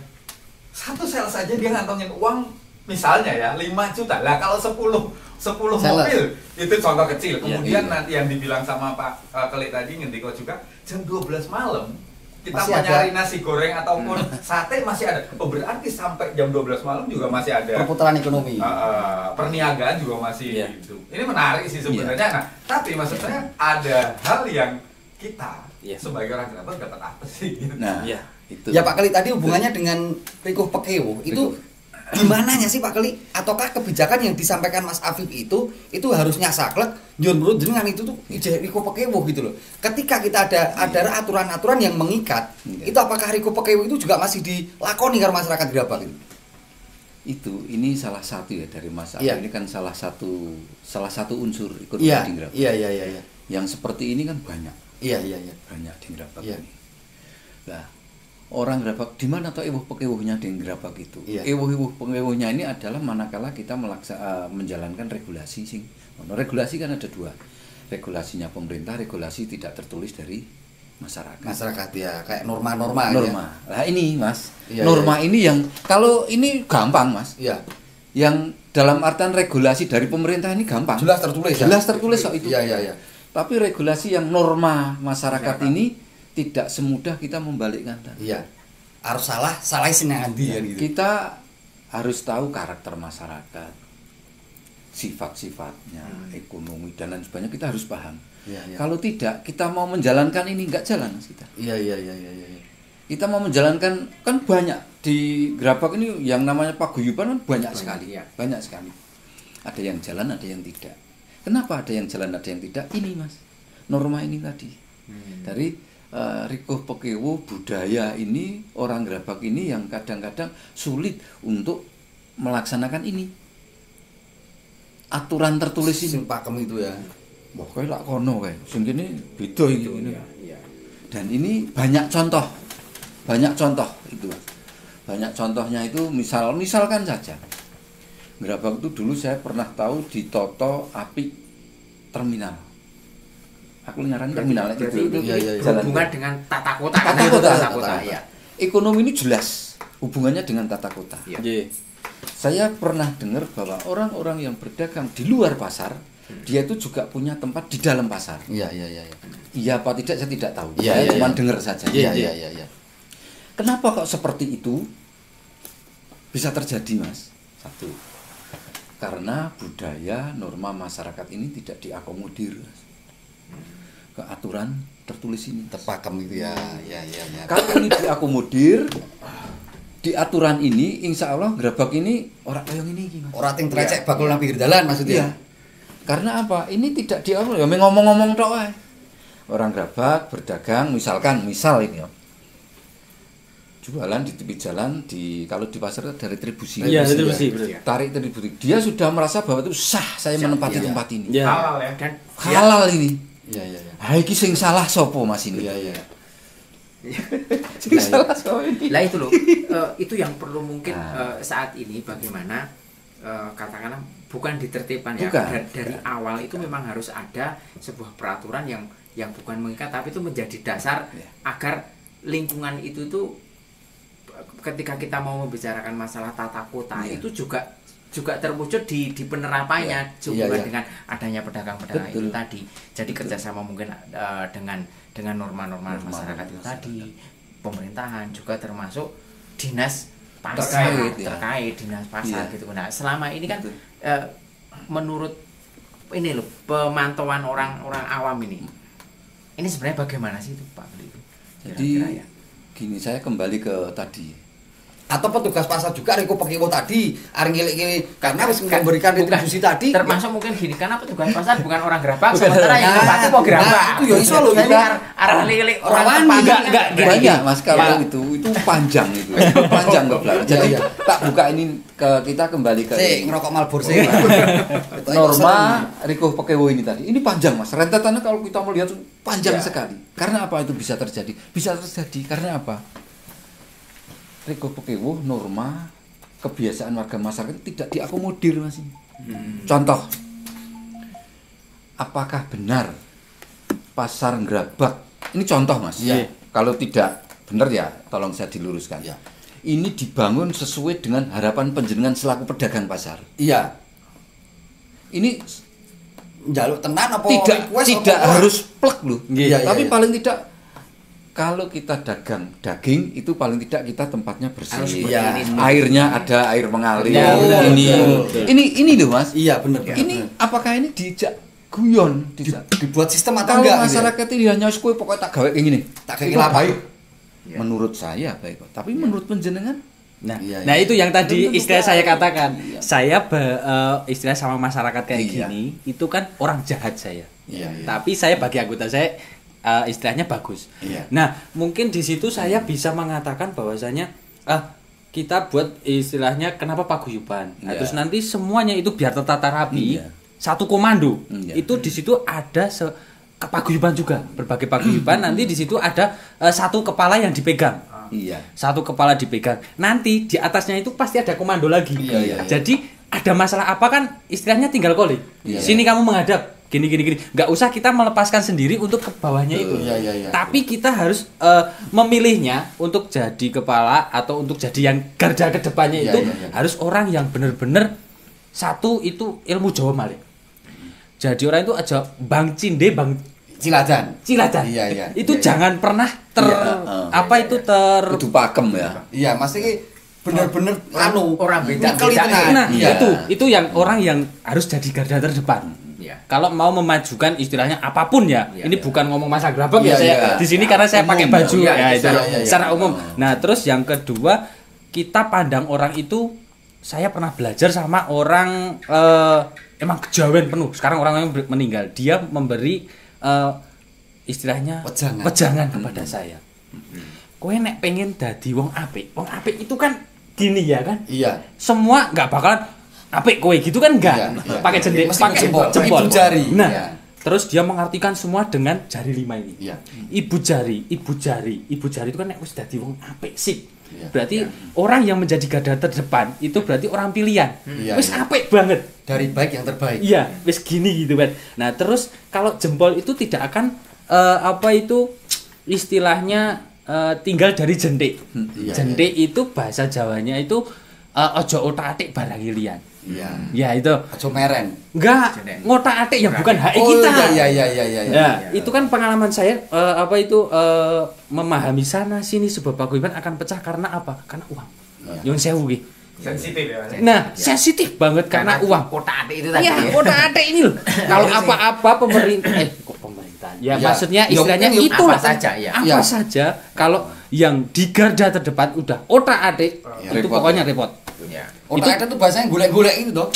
Speaker 2: Satu sales saja dia ngantongin uang misalnya ya 5 juta. Lah kalau 10
Speaker 1: Sales.
Speaker 2: mobil itu contoh kecil. Kemudian
Speaker 1: Iya.
Speaker 2: nanti yang dibilang sama Pak Keli tadi ngendiko juga jam 12 malam kita
Speaker 1: Masih
Speaker 2: mau
Speaker 1: ada.
Speaker 2: nyari nasi goreng ataupun sate masih ada. Oh, berarti sampai jam 12 malam juga masih ada.
Speaker 1: Perputaran ekonomi.
Speaker 2: Perniagaan juga masih
Speaker 5: Iya.
Speaker 2: hidup. Ini menarik sih sebenarnya. Nah, tapi maksud saya ada hal yang kita
Speaker 5: Iya.
Speaker 2: sebagai orang Gerabak dapat apa sih? Gitu.
Speaker 4: Nah,
Speaker 5: Iya.
Speaker 4: itu.
Speaker 1: Ya Pak Keli tadi hubungannya dengan Rikuh Pekewo itu gimana sih Pak Keli? Ataukah kebijakan yang disampaikan Mas Afif itu harusnya saklek? Jun menurut jenengan itu tuh ide Rikuh Pekewo gitu loh. Ketika kita ada aturan-aturan yang mengikat,
Speaker 4: Iya.
Speaker 1: itu apakah Rikuh Pekewo itu juga masih dilakoni karo masyarakat Gerabak itu?
Speaker 4: Ini salah satu ya dari Mas Afif.
Speaker 1: Iya.
Speaker 4: Ini kan salah satu unsur ekonomi
Speaker 1: Iya,
Speaker 4: di Gerabak.
Speaker 1: iya.
Speaker 4: Yang seperti ini kan banyak
Speaker 1: Iya.
Speaker 4: di Gerabak
Speaker 1: Iya.
Speaker 4: ini. Nah, orang Gerabak di mana atau ewuh pekewuhnya di Gerabak itu?
Speaker 1: Iya.
Speaker 4: Ewuh pekewuhnya ini adalah manakala kita menjalankan regulasi sing. Regulasi kan ada dua. Regulasinya pemerintah, regulasi tidak tertulis dari masyarakat.
Speaker 1: Masyarakat ya kayak norma-norma
Speaker 4: Norma. Nah, ini Mas.
Speaker 1: Iya,
Speaker 4: Norma ini yang kalau ini gampang Mas.
Speaker 1: Ya.
Speaker 4: Yang dalam artian regulasi dari pemerintah ini gampang.
Speaker 1: Jelas tertulis ya.
Speaker 4: Jelas tertulis kok itu.
Speaker 1: Iya.
Speaker 4: Tapi regulasi yang norma masyarakat ini tidak semudah kita membalikkan tadi.
Speaker 1: Iya. Harus salah senang andi kan gitu.
Speaker 4: Kita harus tahu karakter masyarakat, sifat-sifatnya, ekonomi dan lain sebagainya, kita harus paham.
Speaker 1: Iya, iya.
Speaker 4: Kalau tidak, kita mau menjalankan ini nggak jalan Mas kita.
Speaker 1: Iya.
Speaker 4: Kita mau menjalankan, kan banyak di Gerabak ini yang namanya paguyuban kan banyak sekali,
Speaker 3: ya.
Speaker 4: banyak sekali. Ada yang jalan, ada yang tidak. Kenapa ada yang jalan, ada yang tidak? Ini Mas, norma ini tadi. Dari Rikuh Pekewo, budaya ini, orang Gerabak ini yang kadang-kadang sulit untuk melaksanakan ini. Aturan tertulis ini.
Speaker 1: Sing pakem itu ya.
Speaker 4: Wah, kayak lak kono kayak. Sing kene beda iki ngene.
Speaker 3: Iya.
Speaker 4: Dan ini banyak contoh. Banyak contoh itu. Banyak contohnya itu misalkan saja. Gerabak itu dulu saya pernah tahu di Toto Api Terminal. Aku ngaran terminal itu.
Speaker 3: Berarti
Speaker 4: Jalan
Speaker 3: hubungan
Speaker 4: itu.
Speaker 3: dengan tata kota.
Speaker 4: Tata kota.
Speaker 3: Ya.
Speaker 4: Ekonomi ini jelas hubungannya dengan tata kota.
Speaker 3: Iya.
Speaker 5: Nggih.
Speaker 4: Saya pernah dengar bahwa orang-orang yang berdagang di luar pasar, dia itu juga punya tempat di dalam pasar.
Speaker 1: Iya.
Speaker 4: Iya apa tidak saya tidak tahu.
Speaker 1: Iya,
Speaker 4: Saya
Speaker 1: iya,
Speaker 4: cuma
Speaker 1: iya.
Speaker 4: dengar saja.
Speaker 1: Iya.
Speaker 4: Kenapa kok seperti itu bisa terjadi, Mas? Satu, karena budaya norma masyarakat ini tidak diakomodir, Mas, ke aturan tertulis ini.
Speaker 1: Terpakem itu ya.
Speaker 4: Kalau ini diakomodir di aturan ini, insya Allah Gerabak ini orang kaya ini, Mas.
Speaker 1: Ora ting trecek bakul nang pinggir dalan
Speaker 4: Iya.
Speaker 1: maksudnya.
Speaker 4: Karena apa? Ini tidak diakomodir. Ya ngomong-ngomong tok wae. Orang Gerabak berdagang, misal ini ya. Jualan di tepi jalan kalau di pasar itu ada retribusi.
Speaker 5: Iya, retribusi, betul.
Speaker 4: Tarik retribusi. Dia sudah merasa bahwa itu sah saya menempati
Speaker 1: iya.
Speaker 4: tempat ini.
Speaker 5: Iya.
Speaker 3: Halal ya. Dan
Speaker 4: Halal ini.
Speaker 1: Iya.
Speaker 4: Ha iki sing salah sopo Mas ini?
Speaker 1: Iya.
Speaker 4: Sing salah sopo ini?
Speaker 3: lah itu loh, itu yang perlu mungkin saat ini bagaimana katakanlah bukan ditertibkan ya,
Speaker 4: Bukan.
Speaker 3: dari awal itu memang harus ada sebuah peraturan yang bukan mengikat tapi itu menjadi dasar
Speaker 4: Ya.
Speaker 3: agar lingkungan itu tuh ketika kita mau membicarakan masalah tata kota
Speaker 4: Ya.
Speaker 3: itu juga terwujud di penerapannya sehubungan
Speaker 1: Iya.
Speaker 3: dengan adanya pedagang-pedagang itu
Speaker 4: Betul.
Speaker 3: tadi. Jadi kerjasama mungkin dengan norma-norma masyarakat itu tadi, pemerintahan juga termasuk dinas pasar terkait dinas pasar
Speaker 4: Iya.
Speaker 3: gitu. Nah selama ini kan
Speaker 4: Betul.
Speaker 3: menurut ini loh pemantauan orang awam ini sebenarnya bagaimana sih itu Pak Beli itu?
Speaker 4: Jadi
Speaker 3: Kira-kira ya.
Speaker 4: gini, saya kembali ke tadi.
Speaker 1: Atau petugas pasar juga Riko Pekewo tadi, areng ngilik-ngilik karena harus memberikan retribusi tadi.
Speaker 3: Termasuk mungkin gini, karena petugas pasar bukan orang Gerabak, sementara yang tempatnya mau Gerabak.
Speaker 1: Nah, itu ya iso loh,
Speaker 3: Jadi
Speaker 1: itu.
Speaker 3: arah lilik orang
Speaker 1: Rawan,
Speaker 3: tempat.
Speaker 5: enggak,
Speaker 4: Banyak Mas kalau
Speaker 3: Ya.
Speaker 4: itu panjang itu. Panjang ke belakang. Jadi
Speaker 1: Iya.
Speaker 4: tak buka ini kita kembali ke
Speaker 1: Sik ngerokok Marlboro sik.
Speaker 4: norma Rikuh Pekewo ini tadi. Ini panjang Mas. Rentetannya kalau kita melihat panjang
Speaker 1: Ya.
Speaker 4: sekali. Karena apa itu bisa terjadi? Bisa terjadi karena apa? Rikuh Pekewo norma kebiasaan warga masyarakat tidak diakomodir Mas. Contoh, apakah benar pasar Gerabak? Ini contoh Mas.
Speaker 1: Iya.
Speaker 4: Kalau tidak benar ya tolong saya diluruskan.
Speaker 1: Iya.
Speaker 4: Ini dibangun sesuai dengan harapan panjenengan selaku pedagang pasar.
Speaker 1: Iya.
Speaker 4: Ini
Speaker 1: Njaluk tenan apa
Speaker 4: tidak
Speaker 1: request
Speaker 4: tidak
Speaker 1: apa?
Speaker 4: harus plek loh.
Speaker 1: Iya,
Speaker 4: Tapi
Speaker 1: iya.
Speaker 4: paling tidak kalau kita dagang daging itu paling tidak kita tempatnya bersih.
Speaker 3: Harus
Speaker 1: Iya.
Speaker 4: Airnya ada air mengalir.
Speaker 5: Ya, benar,
Speaker 4: ini
Speaker 5: betul.
Speaker 4: ini loh Mas.
Speaker 1: Iya bener.
Speaker 4: Ini apakah ini dijak guyon? Dijak.
Speaker 1: Dibuat sistem atau
Speaker 4: Kalau
Speaker 1: enggak?
Speaker 4: masyarakat ini hanya kue pokoknya tak gawe kayak gini.
Speaker 1: Tak kayak
Speaker 4: Itu
Speaker 1: apa?
Speaker 4: baik. Menurut saya baik kok. Tapi menurut penjenengan
Speaker 5: Nah,
Speaker 1: Iya,
Speaker 5: nah
Speaker 1: iya.
Speaker 5: itu yang tadi
Speaker 4: Belum tentu
Speaker 5: istilah saya
Speaker 4: baik.
Speaker 5: katakan.
Speaker 4: Iya.
Speaker 5: Saya istilah sama masyarakat kayak
Speaker 4: Iya.
Speaker 5: gini, itu kan orang jahat saya.
Speaker 1: Iya, iya.
Speaker 5: Tapi saya bagi anggota saya istilahnya bagus.
Speaker 1: Iya.
Speaker 5: Nah, mungkin di situ saya bisa mengatakan bahwasanya kita buat istilahnya kenapa paguyuban. Nah,
Speaker 4: Iya.
Speaker 5: terus nanti semuanya itu biar tertata rapi,
Speaker 4: Iya.
Speaker 5: satu komando.
Speaker 4: Iya.
Speaker 5: Itu di situ ada kepaguyuban juga, berbagai paguyuban. Nanti di situ ada satu kepala yang dipegang.
Speaker 4: iya.
Speaker 5: Satu kepala dipegang. Nanti di atasnya itu pasti ada komando lagi.
Speaker 4: Iya, iya, iya.
Speaker 5: Jadi ada masalah apa kan istilahnya tinggal calling.
Speaker 4: Iya.
Speaker 5: Sini kamu menghadap. Gini. Nggak usah kita melepaskan sendiri untuk ke bawahnya itu.
Speaker 1: Iya.
Speaker 5: Tapi kita harus memilihnya untuk jadi kepala atau untuk jadi yang garda kedepannya
Speaker 1: Iya,
Speaker 5: itu
Speaker 1: iya.
Speaker 5: harus orang yang benar-benar satu itu ilmu Jawa Malik. Jadi orang itu aja Bang Cinde, Bang
Speaker 1: Ciladan. Iya.
Speaker 5: Itu
Speaker 1: Iya.
Speaker 5: jangan pernah
Speaker 4: Kudu pakem ya.
Speaker 1: Iya, maksudnya bener-bener
Speaker 3: orang beda
Speaker 1: nyekel itu,
Speaker 3: beda.
Speaker 5: Nah,
Speaker 4: Iya.
Speaker 5: itu yang orang yang harus jadi garda terdepan.
Speaker 3: Iya.
Speaker 5: Kalau mau memajukan istilahnya apapun ya,
Speaker 3: Iya,
Speaker 5: ini
Speaker 3: iya.
Speaker 5: bukan ngomong masa gerabak
Speaker 1: Iya,
Speaker 5: ya saya
Speaker 1: iya.
Speaker 5: di sini karena saya
Speaker 1: Umum,
Speaker 5: pakai baju
Speaker 3: iya,
Speaker 5: ya itu
Speaker 1: iya.
Speaker 5: secara umum. Nah, terus yang kedua kita pandang orang itu, saya pernah belajar sama orang emang kejawen penuh. Sekarang orang yang meninggal, dia memberi istilahnya
Speaker 1: Wejangan.
Speaker 5: kepada saya. Kowe nek pengen dadi wong apik itu kan gini ya kan?
Speaker 1: Iya.
Speaker 5: Semua nggak bakalan apik kowe gitu kan enggak.
Speaker 1: Iya.
Speaker 5: Pakai jendek,
Speaker 1: Mesti
Speaker 5: pakai
Speaker 1: jempol,
Speaker 5: jempol.
Speaker 1: ibu jari.
Speaker 5: Nah,
Speaker 1: Iya.
Speaker 5: terus dia mengartikan semua dengan jari 5 ini.
Speaker 1: Iya.
Speaker 5: Ibu jari itu kan nek wis dadi wong apik sip.
Speaker 1: Iya.
Speaker 5: Berarti orang yang menjadi garda terdepan itu berarti orang pilihan.
Speaker 1: Iya,
Speaker 5: Wis
Speaker 1: iya.
Speaker 5: apik banget.
Speaker 1: Dari baik yang terbaik.
Speaker 5: Iya, wis gini gitu kan. Nah, terus kalau jempol itu tidak akan istilahnya tinggal dari jentik.
Speaker 1: Iya,
Speaker 5: Jentik itu bahasa Jawanya itu ojo otak-atik barang liyan.
Speaker 1: Iya.
Speaker 5: Ya itu.
Speaker 1: Aja meren.
Speaker 5: Enggak,
Speaker 3: Jentik.
Speaker 5: ngotak-atik ya bukan hak
Speaker 1: Oh,
Speaker 5: kita.
Speaker 1: Iya.
Speaker 5: Ya, itu kan pengalaman saya memahami sana sini sebuah paguyuban akan pecah karena apa? Karena uang.
Speaker 1: Iya.
Speaker 5: Nyun sewu ki.
Speaker 2: Sensitif ya.
Speaker 5: Nah, sensitif banget karena uang.
Speaker 3: Kotak-atik itu tadi.
Speaker 5: Iya, otak-atik ini loh. Kalau apa-apa pemerintah kok pemerintahan. Ya,
Speaker 1: Ya,
Speaker 5: maksudnya
Speaker 1: ya,
Speaker 5: istilahnya
Speaker 1: ya,
Speaker 5: itu
Speaker 3: apa saja, ya.
Speaker 5: Apa
Speaker 1: Ya.
Speaker 5: saja kalau yang di garda terdepan udah otak-atik
Speaker 1: Ya,
Speaker 5: itu
Speaker 1: repot.
Speaker 5: pokoknya repot.
Speaker 3: Ya.
Speaker 1: Otak itu bahasanya golek-golek itu toh.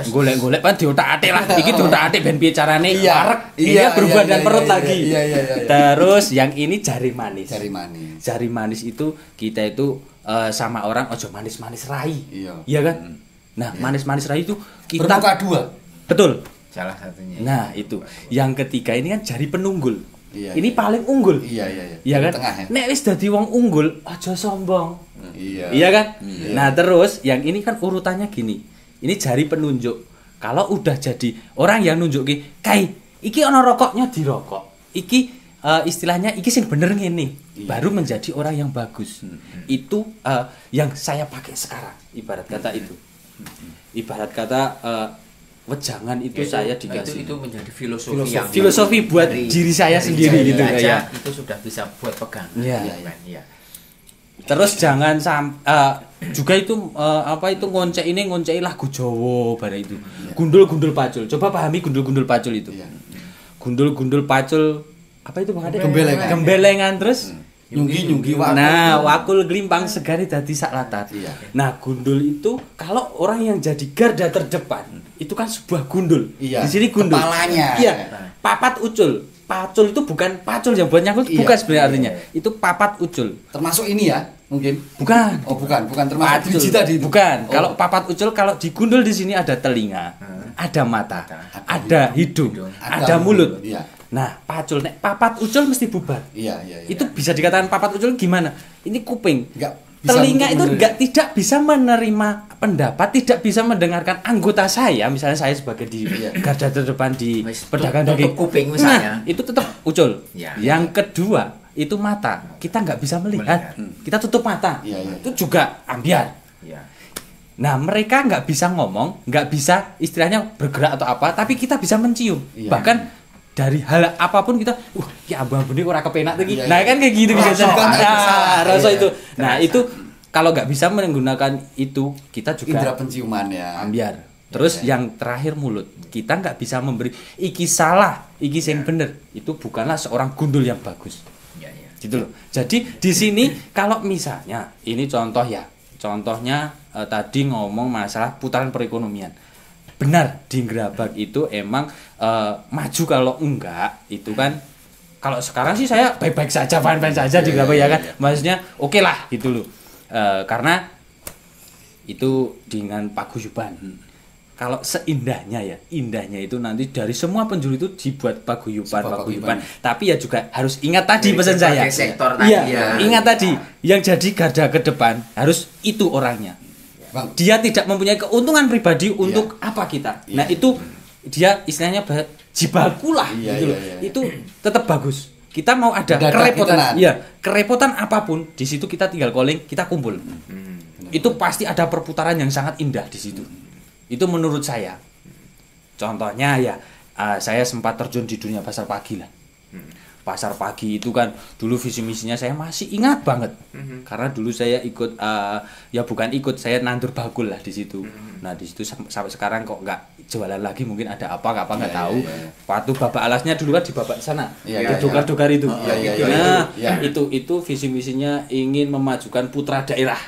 Speaker 5: Golek-golek pan di otak-atik lah. Iki di otak-atik ben piye carane
Speaker 1: Iya.
Speaker 5: wareg.
Speaker 1: Iya,
Speaker 5: Ini berubah
Speaker 1: iya,
Speaker 5: dan
Speaker 1: iya,
Speaker 5: perut
Speaker 1: iya,
Speaker 5: lagi.
Speaker 1: iya.
Speaker 5: Terus yang ini jari manis.
Speaker 1: Jari manis.
Speaker 5: Jari manis itu kita itu sama orang ojo manis-manis rai.
Speaker 1: Iya.
Speaker 5: kan? Nah, manis-manis rai itu kita
Speaker 1: Bermuka dua.
Speaker 5: betul.
Speaker 3: Salah satunya.
Speaker 5: Nah, itu. Yang ketiga ini kan jari penunggul.
Speaker 1: Iya,
Speaker 5: Ini
Speaker 1: iya.
Speaker 5: paling unggul.
Speaker 1: Iya.
Speaker 5: Iya kan?
Speaker 1: Tengah ya.
Speaker 5: Nek wis dadi wong unggul, aja sombong.
Speaker 1: Iya.
Speaker 5: Iya kan?
Speaker 1: Iya.
Speaker 5: Nah, terus yang ini kan urutannya gini. Ini jari penunjuk. Kalau udah jadi orang yang nunjuk Kai, iki ono rokoknya dirokok. Iki istilahnya iki sing bener ngene.
Speaker 1: Iya.
Speaker 5: Baru menjadi orang yang bagus. Itu yang saya pakai sekarang ibarat kata itu. Ibarat kata wejangan itu saya dikasih.
Speaker 3: itu menjadi filosofi yang
Speaker 5: Filosofi buat diri saya sendiri
Speaker 3: jari
Speaker 5: gitu
Speaker 3: aja,
Speaker 5: ya.
Speaker 3: itu sudah bisa buat pegang.
Speaker 5: Iya.
Speaker 3: Iya.
Speaker 5: Terus jangan juga itu ngoncei lagu Jawa pada itu. Gundul-gundul pacul. Coba pahami gundul-gundul pacul itu.
Speaker 1: Iya.
Speaker 5: Gundul-gundul pacul apa itu Bang Ade?
Speaker 1: Gembelengan.
Speaker 5: Gembelengan terus
Speaker 1: Nyunggi wakul.
Speaker 5: nah, wakul glimpang segari dadi sak latar.
Speaker 1: Iya.
Speaker 5: Nah, gundul itu kalau orang yang jadi garda terdepan, itu kan sebuah gundul.
Speaker 1: Iya,
Speaker 5: Di sini gundul.
Speaker 1: kepalanya.
Speaker 5: Iya. Papat ucul. Pacul itu bukan pacul yang buat nyangkut,
Speaker 1: Iya.
Speaker 5: bukan sebenarnya artinya. Itu papat ucul.
Speaker 1: Termasuk ini ya, mungkin.
Speaker 5: Bukan.
Speaker 1: Oh, bukan termasuk
Speaker 5: Pacul.
Speaker 1: biji tadi itu.
Speaker 5: Bukan.
Speaker 1: Oh.
Speaker 5: Kalau papat ucul kalau digundul di sini ada telinga, ada mata, ada hidung, ada mulut.
Speaker 1: Iya.
Speaker 5: Nah, pacul nek papat ucul mesti bubar.
Speaker 1: Iya.
Speaker 5: Itu bisa dikatakan papat ucul gimana? Ini kuping.
Speaker 1: Nggak bisa
Speaker 5: Telinga itu
Speaker 1: untuk menerima.
Speaker 5: tidak bisa menerima pendapat, tidak bisa mendengarkan anggota saya, misalnya saya sebagai di garda terdepan di
Speaker 3: Wis,
Speaker 5: pedagang
Speaker 3: tutup
Speaker 5: daging.
Speaker 3: kuping misalnya.
Speaker 5: Nah, itu tetap ucul.
Speaker 3: Ya.
Speaker 5: Yang kedua, itu mata. Kita nggak bisa melihat. Kita tutup mata.
Speaker 1: Iya, iya.
Speaker 5: Itu juga ambiar.
Speaker 3: Iya.
Speaker 5: Nah, mereka nggak bisa ngomong, nggak bisa istilahnya bergerak atau apa, tapi kita bisa mencium.
Speaker 1: Iya.
Speaker 5: Bahkan dari hal apapun kita, ya abu-abu ini ora kepenak lagi.
Speaker 1: Iya,
Speaker 5: Nah,
Speaker 1: iya.
Speaker 5: kan kayak gitu bisa.
Speaker 1: Rasa kan terasa.
Speaker 5: Rasa
Speaker 1: Iya.
Speaker 5: itu. Nah, itu kalau nggak bisa menggunakan itu, kita juga
Speaker 1: Indra penciuman ya.
Speaker 5: ambiar. Terus
Speaker 1: Iya.
Speaker 5: yang terakhir mulut. Kita nggak bisa memberi iki salah, iki sing bener. Itu bukanlah seorang gundul yang bagus.
Speaker 3: Iya, iya.
Speaker 5: Gitu loh. Jadi di sini kalau misalnya ini contoh ya. Contohnya tadi ngomong masalah putaran perekonomian. Benar di Gerabak itu emang maju, kalau enggak itu kan kalau sekarang sih saya baik-baik saja, fine-fine saja di Gerabak ya kan. Maksudnya oke lah gitu loh. Karena itu dengan paguyuban. Kalau seindahnya ya, indahnya itu nanti dari semua penjuru itu dibuat paguyuban.
Speaker 1: Sebuah paguyuban.
Speaker 5: Tapi ya juga harus ingat tadi
Speaker 3: Dari
Speaker 5: pesan saya.
Speaker 3: berbagai sektor tadi
Speaker 5: Iya,
Speaker 3: ya.
Speaker 5: ingat tadi yang jadi garda ke depan harus itu orangnya.
Speaker 1: Bang,
Speaker 5: Dia tidak mempunyai keuntungan pribadi untuk apa kita.
Speaker 1: Iya.
Speaker 5: Nah, itu dia istilahnya jibaku lah
Speaker 1: Iya,
Speaker 5: gitu loh.
Speaker 1: iya, iya.
Speaker 5: Itu tetap bagus. Kita mau ada
Speaker 1: Dadak
Speaker 5: kerepotan,
Speaker 1: ditenan.
Speaker 5: iya, kerepotan apapun, di situ kita tinggal calling, kita kumpul. Itu pasti ada perputaran yang sangat indah di situ. Itu menurut saya. Contohnya ya, saya sempat terjun di dunia pasar pagi lah. Pasar pagi itu kan dulu visi misinya saya masih ingat banget. Karena dulu saya ikut ya bukan ikut, saya nandur bakul lah di situ. Nah, di situ sampai sekarang kok nggak jualan lagi, mungkin ada apa nggak tahu. Waktu babak alasnya dulu kan di babak sana. Dokar-dokar itu. Nah, itu visi misinya ingin memajukan putra daerah.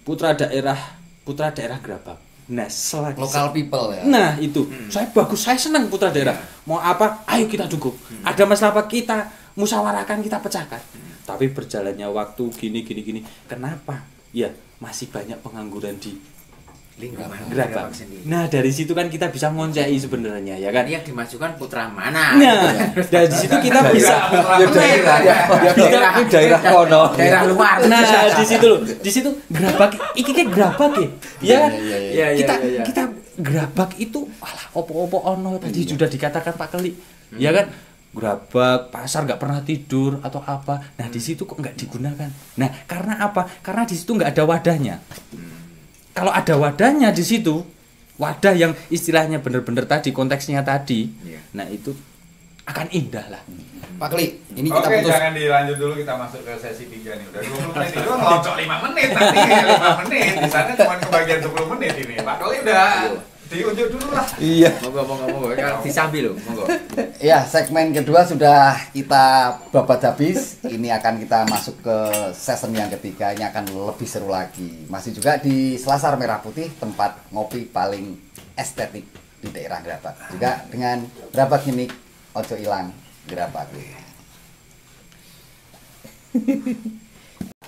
Speaker 5: Putra daerah Gerabak. Nah,
Speaker 1: Local people ya.
Speaker 5: Nah, itu. Saya senang putra daerah. Mau apa? Ayo kita dukung. Ada masalah apa kita musyawarahkan, kita pecahkan. Tapi berjalannya waktu gini. Kenapa? Ya, masih banyak pengangguran di
Speaker 3: lingkungan
Speaker 5: Gerabak.
Speaker 3: sendiri.
Speaker 5: Nah, dari situ kan kita bisa ngoncai sebenarnya, ya kan?
Speaker 3: Ini yang dimajukan putra mana?
Speaker 5: Nah, dari situ kita bisa
Speaker 4: daerah kono.
Speaker 3: Daerah luar.
Speaker 5: Nah, di situ loh. Di situ Gerabak iki kan Gerabak ya. Ya, kita Gerabak itu alah opo-opo ono tadi sudah dikatakan Pak Keli. Ya kan? Gerabak, pasar nggak pernah tidur atau apa. Nah, di situ kok nggak digunakan. Nah, karena apa? Karena di situ nggak ada wadahnya. Kalau ada wadahnya di situ, wadah yang istilahnya benar-benar tadi konteksnya tadi, nah itu akan indah lah.
Speaker 1: Pak Kli, ini kita
Speaker 2: Oke,
Speaker 1: putus.
Speaker 2: jangan dilanjut dulu, kita masuk ke sesi 3 nih. Udah 20 menit itu ngelocok 5 menit nanti 5 menit. Di sana cuma kebagian 10 menit ini. Pak Kli udah diunjuk dulu lah.
Speaker 4: Iya.
Speaker 3: Monggo. Disambil loh, monggo.
Speaker 1: Ya, segmen kedua sudah kita babat habis. Ini akan kita masuk ke season yang ketiga. Ini akan lebih seru lagi. Masih juga di Selasar Merah Putih, tempat ngopi paling estetik di daerah Gerabak. Juga dengan Gerabak ini ojo ilang Gerabak.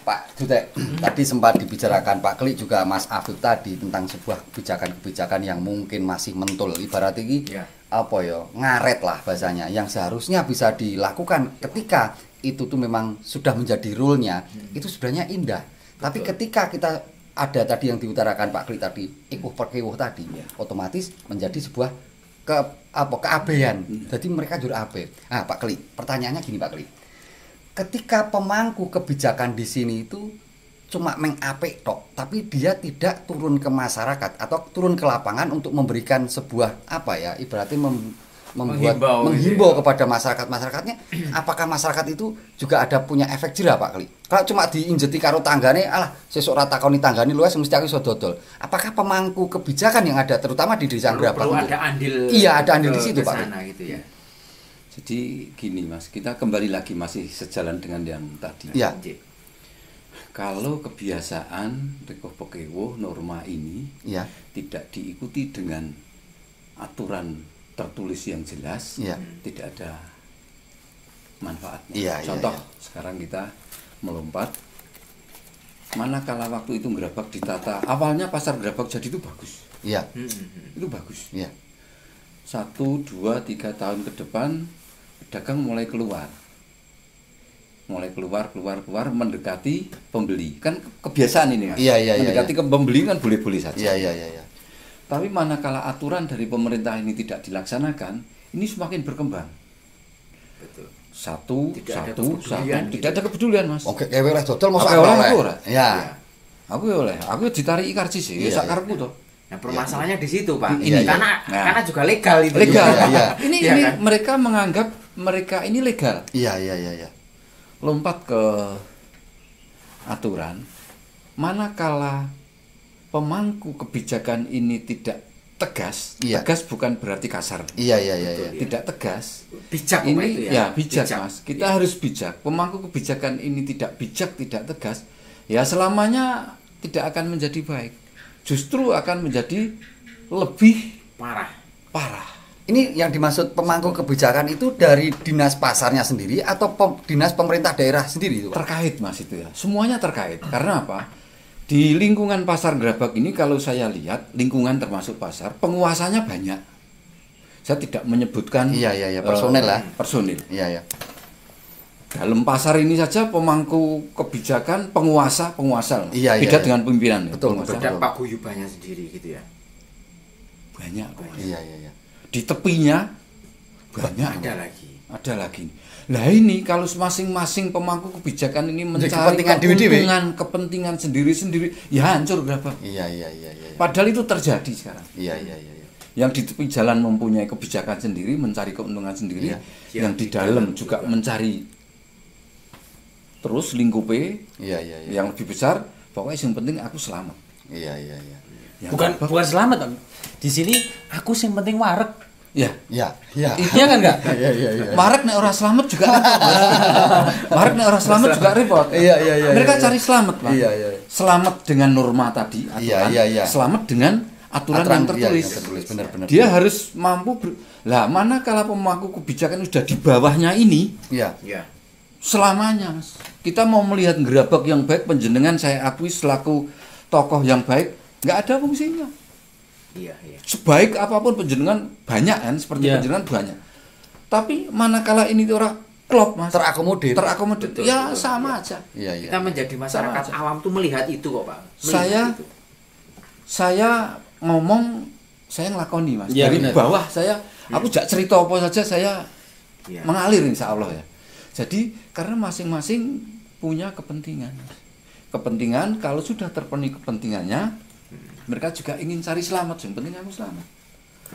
Speaker 1: Pak Jutek, tadi sempat dibicarakan Pak Kli juga Mas Afif tadi tentang sebuah kebijakan-kebijakan yang mungkin masih mentul, ibarat ini apa ya, ngaret lah bahasanya, yang seharusnya bisa dilakukan ketika itu tuh memang sudah menjadi rule-nya, itu sebenarnya indah. Tapi ketika kita ada tadi yang diutarakan Pak Kli tadi, ikuh perkewuh tadi, otomatis menjadi sebuah keabehan. Jadi mereka jujur abe. Nah, Pak Kli, pertanyaannya gini Pak Kli. Ketika pemangku kebijakan di sini itu cuma mengapik tok, tapi dia tidak turun ke masyarakat atau turun ke lapangan untuk memberikan sebuah ibaratnya menghimbau kepada masyarakatnya, apakah masyarakat itu juga ada punya efek jerah Pak Kli? Kalau cuma diinjeti karo tanggane, alah sesuk ora takoni tanggane luwes mesti aku iso dodol. Apakah pemangku kebijakan yang ada terutama di desa Gerabak
Speaker 3: perlu ada andil?
Speaker 1: Iya, ada andil di situ Pak Kli.
Speaker 3: Gitu ya.
Speaker 4: Jadi gini Mas, kita kembali lagi masih sejalan dengan yang tadi.
Speaker 1: Ya.
Speaker 4: Kalau kebiasaan rekoh pekewo norma ini tidak diikuti dengan aturan tertulis yang jelas, tidak ada manfaatnya. Contoh, sekarang kita melompat. Manakala waktu itu Gerabak ditata, awalnya pasar Gerabak jadi itu bagus. Itu bagus. 1, 2, 3 tahun ke depan pedagang mulai keluar mendekati pembeli, kan kebiasaan ini Mas. Mendekati ke pembeli kan boleh-boleh saja. Tapi manakala aturan dari pemerintah ini tidak dilaksanakan, ini semakin berkembang.
Speaker 3: Betul.
Speaker 4: Tidak ada kepedulian Mas.
Speaker 1: Oke, kowe oleh dodol mosok
Speaker 4: oleh.
Speaker 1: Ya.
Speaker 4: Aku ditariki karcis ya sakarepku to.
Speaker 3: Nah, permasalahannya di situ, Pak. Karena juga legal itu.
Speaker 4: Legal. Ini
Speaker 3: kan?
Speaker 4: Mereka menganggap mereka ini legal.
Speaker 1: Iya.
Speaker 4: Lompat ke aturan. Manakala pemangku kebijakan ini tidak tegas, tegas bukan berarti kasar.
Speaker 1: Iya.
Speaker 4: Tidak tegas.
Speaker 3: Bijak
Speaker 4: ini
Speaker 3: itu ya.
Speaker 4: Bijak, Mas. Kita harus bijak. Pemangku kebijakan ini tidak bijak, tidak tegas, ya selamanya tidak akan menjadi baik. Justru akan menjadi lebih parah.
Speaker 1: Ini yang dimaksud pemangku kebijakan itu dari dinas pasarnya sendiri atau dinas pemerintah daerah sendiri itu, Pak?
Speaker 4: Terkait Mas itu ya. Semuanya terkait. Karena apa? Di lingkungan pasar Gerabak ini kalau saya lihat lingkungan termasuk pasar, penguasanya banyak. Saya tidak menyebutkan
Speaker 1: personel lah.
Speaker 4: Personil.
Speaker 1: Iya.
Speaker 4: Dalam pasar ini saja pemangku kebijakan penguasa. Beda dengan pimpinan.
Speaker 1: Betul.
Speaker 3: Ada paguyubannya sendiri gitu ya.
Speaker 4: Banyak.
Speaker 1: Iya.
Speaker 4: Di tepinya banyak. Ada lagi. Nah ini kalau masing-masing pemangku kebijakan ini mencari kepentingan sendiri-sendiri, ya hancur Gerabak.
Speaker 1: Iya.
Speaker 4: Padahal itu terjadi sekarang.
Speaker 1: Iya.
Speaker 4: Yang di tepi jalan mempunyai kebijakan sendiri, mencari keuntungan sendiri, yang di dalam juga mencari terus lingkupnya yang lebih besar. Pokoknya yang penting aku selamat.
Speaker 1: Iya.
Speaker 5: Bukan selamat, Om. Di sini aku yang penting wareg.
Speaker 1: Iya.
Speaker 5: Iya kan enggak?
Speaker 1: Iya.
Speaker 4: Marek nek orang selamat juga repot. Marek nek orang selamat juga repot.
Speaker 1: Iya.
Speaker 4: Mereka cari selamat, Pak.
Speaker 1: Iya.
Speaker 4: Selamat dengan norma tadi, aturan.
Speaker 1: Iya.
Speaker 4: Selamat dengan aturan yang tertulis.
Speaker 1: Yang tertulis. Benar.
Speaker 4: Dia harus mampu lah, mana kalau pemangku kebijakan sudah di bawahnya ini,
Speaker 1: Iya.
Speaker 4: selamanya, Mas. Kita mau melihat gerabak yang baik, penjenengan saya akui selaku tokoh yang baik, nggak ada fungsinya.
Speaker 3: Iya.
Speaker 4: Sebaik apapun penjenengan banyak kan, seperti penjenengan banyak. Tapi manakala ini orang klop, Mas,
Speaker 1: Terakomodir.
Speaker 3: Betul,
Speaker 4: ya
Speaker 3: betul.
Speaker 4: sama aja.
Speaker 1: Iya.
Speaker 3: Kita menjadi masyarakat
Speaker 4: Sama aja.
Speaker 3: awam tuh melihat itu kok, Pak. Melihat itu.
Speaker 4: Saya ngomong, saya ngelakoni, Mas.
Speaker 5: Ya,
Speaker 4: Dari
Speaker 5: benar.
Speaker 4: bawah aku jak cerita apa saja saya
Speaker 3: Iya.
Speaker 4: mengalir insya Allah ya. Jadi karena masing-masing punya kepentingan. Kepentingan kalau sudah terpenuhi kepentingannya, mereka juga ingin cari selamat. Yang penting aku selamat.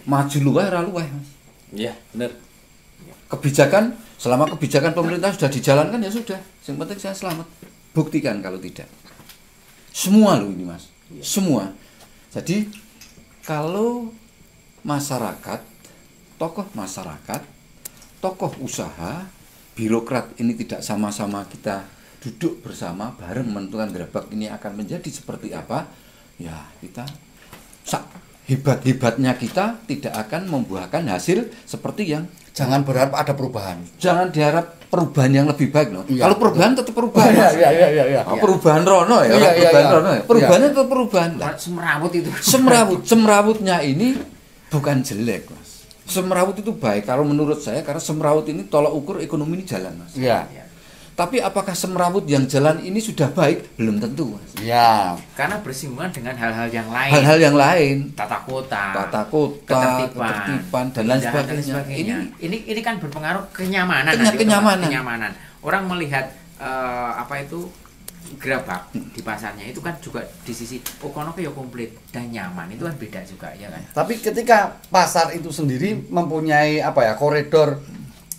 Speaker 4: Maju luweh ra luweh, Mas.
Speaker 5: Iya, benar.
Speaker 4: Kebijakan, selama kebijakan pemerintah sudah dijalankan ya sudah. Yang penting saya selamat. Buktikan kalau tidak. Semua loh ini, Mas. Semua. Jadi kalau masyarakat, tokoh masyarakat, tokoh usaha, birokrat ini tidak sama-sama kita duduk bersama bareng menentukan gerabak ini akan menjadi seperti apa, ya kita hebat-hebatnya kita tidak akan membuahkan hasil seperti yang
Speaker 1: Jangan berharap ada perubahan.
Speaker 4: jangan diharap perubahan yang lebih baik loh.
Speaker 1: Iya.
Speaker 4: Kalau perubahan tetap perubahan. Mas.
Speaker 1: Iya.
Speaker 4: Oh, perubahan Rono ya,
Speaker 1: Iya.
Speaker 4: perubahan Rono ya. Perubahannya
Speaker 1: Iya.
Speaker 4: tetap perubahan. Nah,
Speaker 3: Semerawut itu.
Speaker 4: semrawutnya ini bukan jelek, Mas. Semrawut itu baik kalau menurut saya, karena semrawut ini tolak ukur ekonomi ini jalan, Mas.
Speaker 1: Iya.
Speaker 4: Tapi apakah semrawut yang jalan ini sudah baik? Belum tentu, Mas.
Speaker 1: Iya.
Speaker 3: Karena bersinggungan dengan hal-hal yang lain.
Speaker 4: Hal-hal yang lain,
Speaker 3: Tata kota,
Speaker 4: tata kota, ketertiban dan lain
Speaker 3: penjagaan
Speaker 4: sebagainya.
Speaker 3: Ini kan berpengaruh kenyamanan.
Speaker 4: Kenyamanan.
Speaker 3: Orang melihat gerabak di pasarnya itu kan juga di sisi kono ya komplit dan nyaman, itu kan beda juga ya kan.
Speaker 1: Tapi ketika pasar itu sendiri mempunyai koridor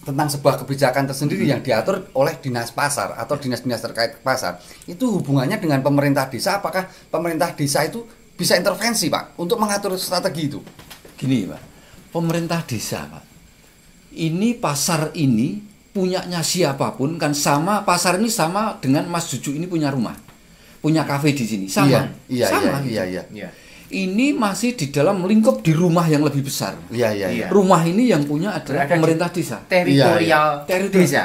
Speaker 1: tentang sebuah kebijakan tersendiri yang diatur oleh dinas pasar atau dinas-dinas terkait pasar, itu hubungannya dengan pemerintah desa. Apakah pemerintah desa itu bisa intervensi, Pak, untuk mengatur strategi itu?
Speaker 4: Gini, Pak. Pemerintah desa, Pak. Ini pasar ini punyanya siapapun kan sama, pasar ini sama dengan Mas Juju ini punya rumah. Punya kafe di sini, sama. Sama.
Speaker 1: Iya.
Speaker 4: Ini masih di dalam lingkup di rumah yang lebih besar.
Speaker 1: Iya.
Speaker 4: Rumah ini yang punya adalah
Speaker 3: Berada di
Speaker 4: pemerintah desa.
Speaker 3: Teritorial
Speaker 4: Teritorial.
Speaker 3: desa.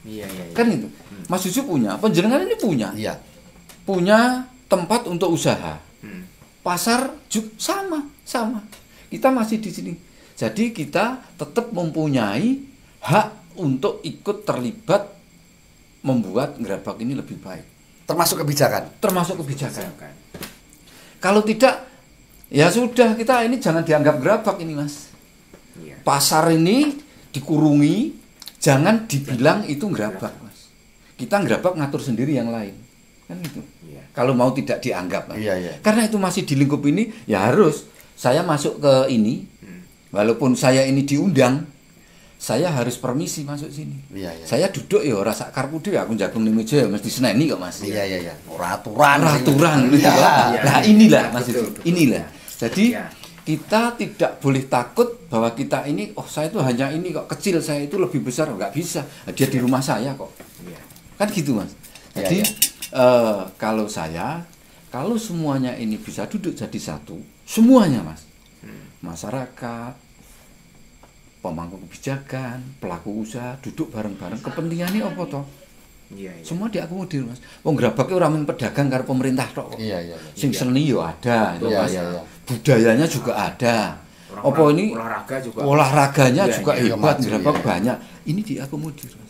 Speaker 3: Iya.
Speaker 4: Kan itu. Mas Juju punya, penjenengan ini punya.
Speaker 1: Iya.
Speaker 4: Punya tempat untuk usaha.
Speaker 3: Hmm.
Speaker 4: Pasar juga sama. Kita masih di sini. Jadi kita tetap mempunyai hak untuk ikut terlibat membuat gerabak ini lebih baik.
Speaker 1: Termasuk kebijakan.
Speaker 4: Termasuk kebijakan. Kalau tidak, ya sudah, kita ini jangan dianggap gerabak ini, Mas.
Speaker 3: Iya.
Speaker 4: Pasar ini dikurungi, jangan dibilang itu gerabak, Mas. Kita gerabak ngatur sendiri yang lain. Kan gitu.
Speaker 3: Iya.
Speaker 4: Kalau mau tidak dianggap, Mas.
Speaker 1: Iya.
Speaker 4: Karena itu masih di lingkup ini, ya harus saya masuk ke ini. Walaupun saya ini diundang, saya harus permisi masuk sini.
Speaker 1: Iya.
Speaker 4: Saya duduk ya ora sak karepku dhewe, aku jagung ning meja ya mesti seneni kok, Mas.
Speaker 1: Iya. Aturan
Speaker 4: Gitu
Speaker 1: Iya.
Speaker 4: ya. Nah, inilah Mas
Speaker 3: Betul,
Speaker 4: itu. Inilah. Jadi
Speaker 3: Iya.
Speaker 4: kita tidak boleh takut bahwa kita ini, saya itu hanya ini kok, kecil, saya itu lebih besar, nggak bisa. Dia di rumah saya kok.
Speaker 3: Iya.
Speaker 4: Kan gitu, Mas. Jadi kalau semuanya ini bisa duduk jadi satu, semuanya, Mas. Masyarakat, pemangku kebijakan, pelaku usaha duduk bareng-bareng, kepentingannya apa toh?
Speaker 3: Iya.
Speaker 4: Semua diakomodir, Mas. Wong gerabake ora mung pedagang karo pemerintah tok kok.
Speaker 1: Iya.
Speaker 4: Sing seni yo ada, itu,
Speaker 1: Iya,
Speaker 4: Mas.
Speaker 1: iya.
Speaker 4: Budayanya juga ada. Apa ini
Speaker 3: olahraga juga.
Speaker 4: olahraganya
Speaker 3: Iya,
Speaker 4: juga
Speaker 1: iya,
Speaker 4: hebat,
Speaker 1: maju,
Speaker 4: gerabak
Speaker 1: iya.
Speaker 4: banyak. Ini diakomodir, Mas.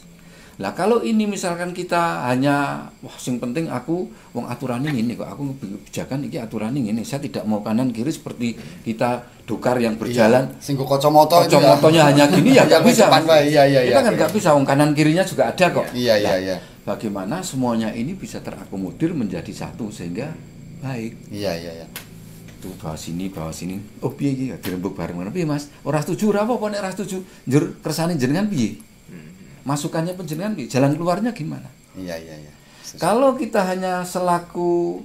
Speaker 4: Lah kalau ini misalkan kita hanya sing penting aku wong aturane ngene kok, aku kebijakan iki aturane ngene. Saya tidak mau kanan kiri seperti kita dokar yang berjalan.
Speaker 1: Sing kacamata itu
Speaker 4: Kacamotanya hanya gini ya nggak bisa.
Speaker 1: depan, Pak. Iya.
Speaker 4: Kita kan nggak bisa, wong kanan kirinya juga ada kok.
Speaker 1: Iya.
Speaker 4: Bagaimana semuanya ini bisa terakomodir menjadi satu sehingga baik.
Speaker 1: Iya.
Speaker 4: Itu bawa sini. Oh piye iki dirembuk bareng ngono. Piye Mas? Ora setuju ora apa-apa nek ora setuju. Njur kersane jenengan piye? Masukannya penjenengan piye? Jalan keluarnya gimana?
Speaker 1: Iya.
Speaker 4: Kalau kita hanya selaku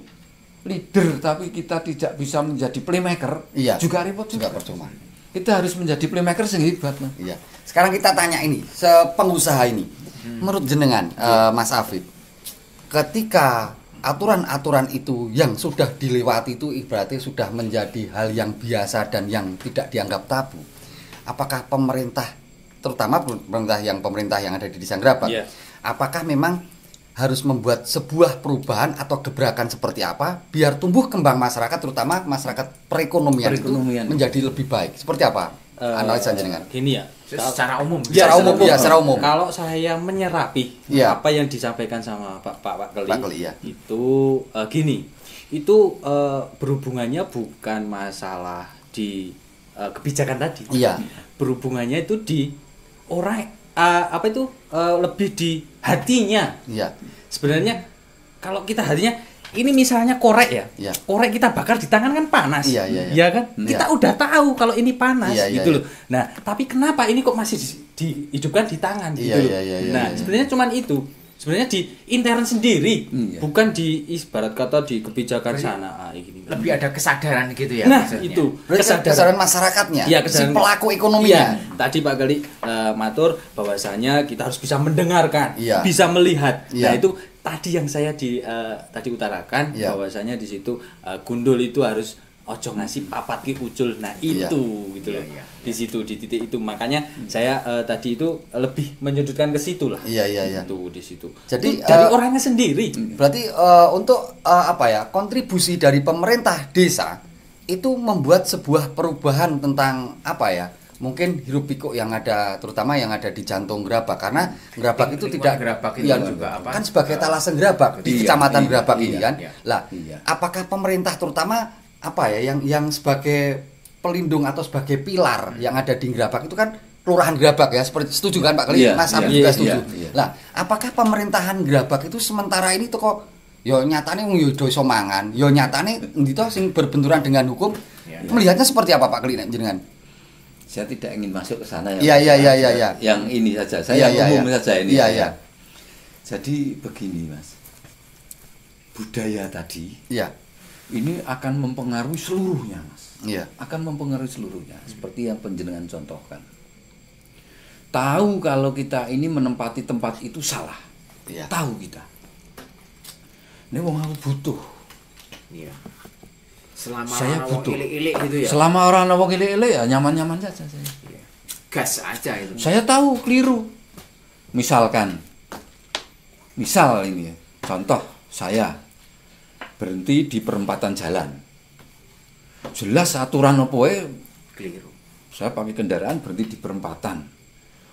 Speaker 4: leader tapi kita tidak bisa menjadi playmaker,
Speaker 1: Iya.
Speaker 4: juga repot
Speaker 1: Juga
Speaker 4: juga.
Speaker 1: percuma.
Speaker 4: Kita harus menjadi playmaker sing hebat, Mas.
Speaker 1: Iya. Sekarang kita tanya ini, pengusaha ini, menurut jenengan, Mas Afid, ketika aturan-aturan itu yang sudah dilewati itu ibaratnya sudah menjadi hal yang biasa dan yang tidak dianggap tabu. Apakah pemerintah, terutama pemerintah yang ada di Desa Ngerabak,
Speaker 5: Iya.
Speaker 1: apakah memang harus membuat sebuah perubahan atau gebrakan seperti apa biar tumbuh kembang masyarakat, terutama masyarakat perekonomian itu
Speaker 4: Perekonomian.
Speaker 1: menjadi lebih baik? Seperti apa analisa jenengan?
Speaker 5: Gini ya.
Speaker 3: Secara umum.
Speaker 1: Secara umum.
Speaker 5: Kalau saya menyerapi
Speaker 1: Iya.
Speaker 5: apa yang disampaikan sama Pak Keli,
Speaker 1: Pak Keli, iya.
Speaker 5: itu gini, itu berhubungannya bukan masalah di kebijakan tadi,
Speaker 1: Iya.
Speaker 5: berhubungannya itu di orang lebih di hatinya.
Speaker 1: Iya.
Speaker 5: Sebenarnya kalau kita hatinya ini misalnya korek ya,
Speaker 1: Iya.
Speaker 5: korek kita bakar di tangan kan panas,
Speaker 1: Iya, iya, iya.
Speaker 5: ya kan?
Speaker 1: Iya.
Speaker 5: Kita udah tahu kalau ini panas,
Speaker 1: Iya, iya,
Speaker 5: gitu
Speaker 1: iya.
Speaker 5: loh. Nah, tapi kenapa ini kok masih dihidupkan di tangan, gitu
Speaker 1: Iya,
Speaker 5: loh?
Speaker 1: iya, iya, iya,
Speaker 5: Nah,
Speaker 1: iya.
Speaker 5: sebenarnya cuman itu. Sebenarnya di intern sendiri,
Speaker 4: Iya.
Speaker 5: bukan di ibarat kata di kebijakan sana. Gini.
Speaker 3: Lebih ada kesadaran gitu ya.
Speaker 5: Nah,
Speaker 3: maksudnya.
Speaker 5: itu
Speaker 1: Berarti kesadaran masyarakatnya,
Speaker 5: Iya,
Speaker 1: si
Speaker 5: kesadaran
Speaker 1: pelaku
Speaker 5: Iya,
Speaker 1: ekonominya.
Speaker 5: tadi Pak Gali matur bahwasanya kita harus bisa mendengarkan,
Speaker 1: Iya.
Speaker 5: bisa melihat.
Speaker 1: Iya.
Speaker 5: Nah, itu tadi yang saya tadi utarakan
Speaker 1: Iya.
Speaker 5: bahwasanya di situ gundul itu harus ojo ngasih papat ki ucul. Nah,
Speaker 1: Iya.
Speaker 5: itu gitu loh.
Speaker 3: Iya, iya.
Speaker 5: Di situ di titik itu makanya saya tadi itu lebih menyudutkan ke situ lah.
Speaker 1: Iya, iya, iya.
Speaker 5: Itu di situ.
Speaker 1: Jadi,
Speaker 5: Itu dari orangnya sendiri.
Speaker 1: Berarti untuk kontribusi dari pemerintah desa itu membuat sebuah perubahan tentang mungkin hiruk pikuk yang ada, terutama yang ada di jantung Ngerabak, karena Ngerabak itu
Speaker 3: Lingkungan
Speaker 1: tidak
Speaker 3: Ngerabak itu
Speaker 1: iya,
Speaker 3: juga
Speaker 1: kan sebagai Talasan Ngerabak di
Speaker 4: Iya,
Speaker 1: kecamatan
Speaker 4: iya,
Speaker 1: Ngerabak
Speaker 4: iya,
Speaker 1: ini kan.
Speaker 3: iya.
Speaker 1: Lah,
Speaker 4: Iya.
Speaker 1: apakah pemerintah terutama yang sebagai pelindung atau sebagai pilar yang ada di Ngerabak itu kan Kelurahan Ngerabak ya, seperti setuju kan Pak Keli?
Speaker 4: Iya,
Speaker 1: Mas Afid
Speaker 4: iya,
Speaker 1: juga
Speaker 4: iya,
Speaker 1: setuju.
Speaker 4: iya.
Speaker 1: Lah, apakah pemerintahan Ngerabak itu sementara ini tuh kok yo nyatane wong yo do iso mangan, yo nyatane endi to sing berbenturan dengan hukum?
Speaker 3: Iya.
Speaker 1: Melihatnya seperti apa Pak Keli jenengan?
Speaker 4: Saya tidak ingin masuk ke sana
Speaker 1: Iya, iya, iya, iya, iya.
Speaker 4: Yang ini saja, saya
Speaker 1: Iya, iya,
Speaker 4: umum
Speaker 1: iya.
Speaker 4: saja ini.
Speaker 1: Iya,
Speaker 4: ya.
Speaker 1: iya.
Speaker 4: Jadi begini, Mas. Budaya tadi
Speaker 1: Iya.
Speaker 4: ini akan mempengaruhi seluruhnya, Mas.
Speaker 1: Iya.
Speaker 4: Akan mempengaruhi seluruhnya, seperti yang penjenengan contohkan. Tahu kalau kita ini menempati tempat itu salah.
Speaker 1: Iya.
Speaker 4: Tahu kita. Ini wong aku butuh.
Speaker 3: Iya. Selama
Speaker 4: Saya
Speaker 3: orang
Speaker 4: butuh.
Speaker 3: ilik-ilik gitu ya.
Speaker 4: Selama orang wong ile-ile ya nyaman-nyaman saja saya.
Speaker 3: Iya. Gas aja itu.
Speaker 4: Saya tahu keliru. Misalkan, misal ini, contoh saya berhenti di perempatan jalan. Jelas aturan apa
Speaker 3: Keliru.
Speaker 4: saya pakai kendaraan berhenti di perempatan.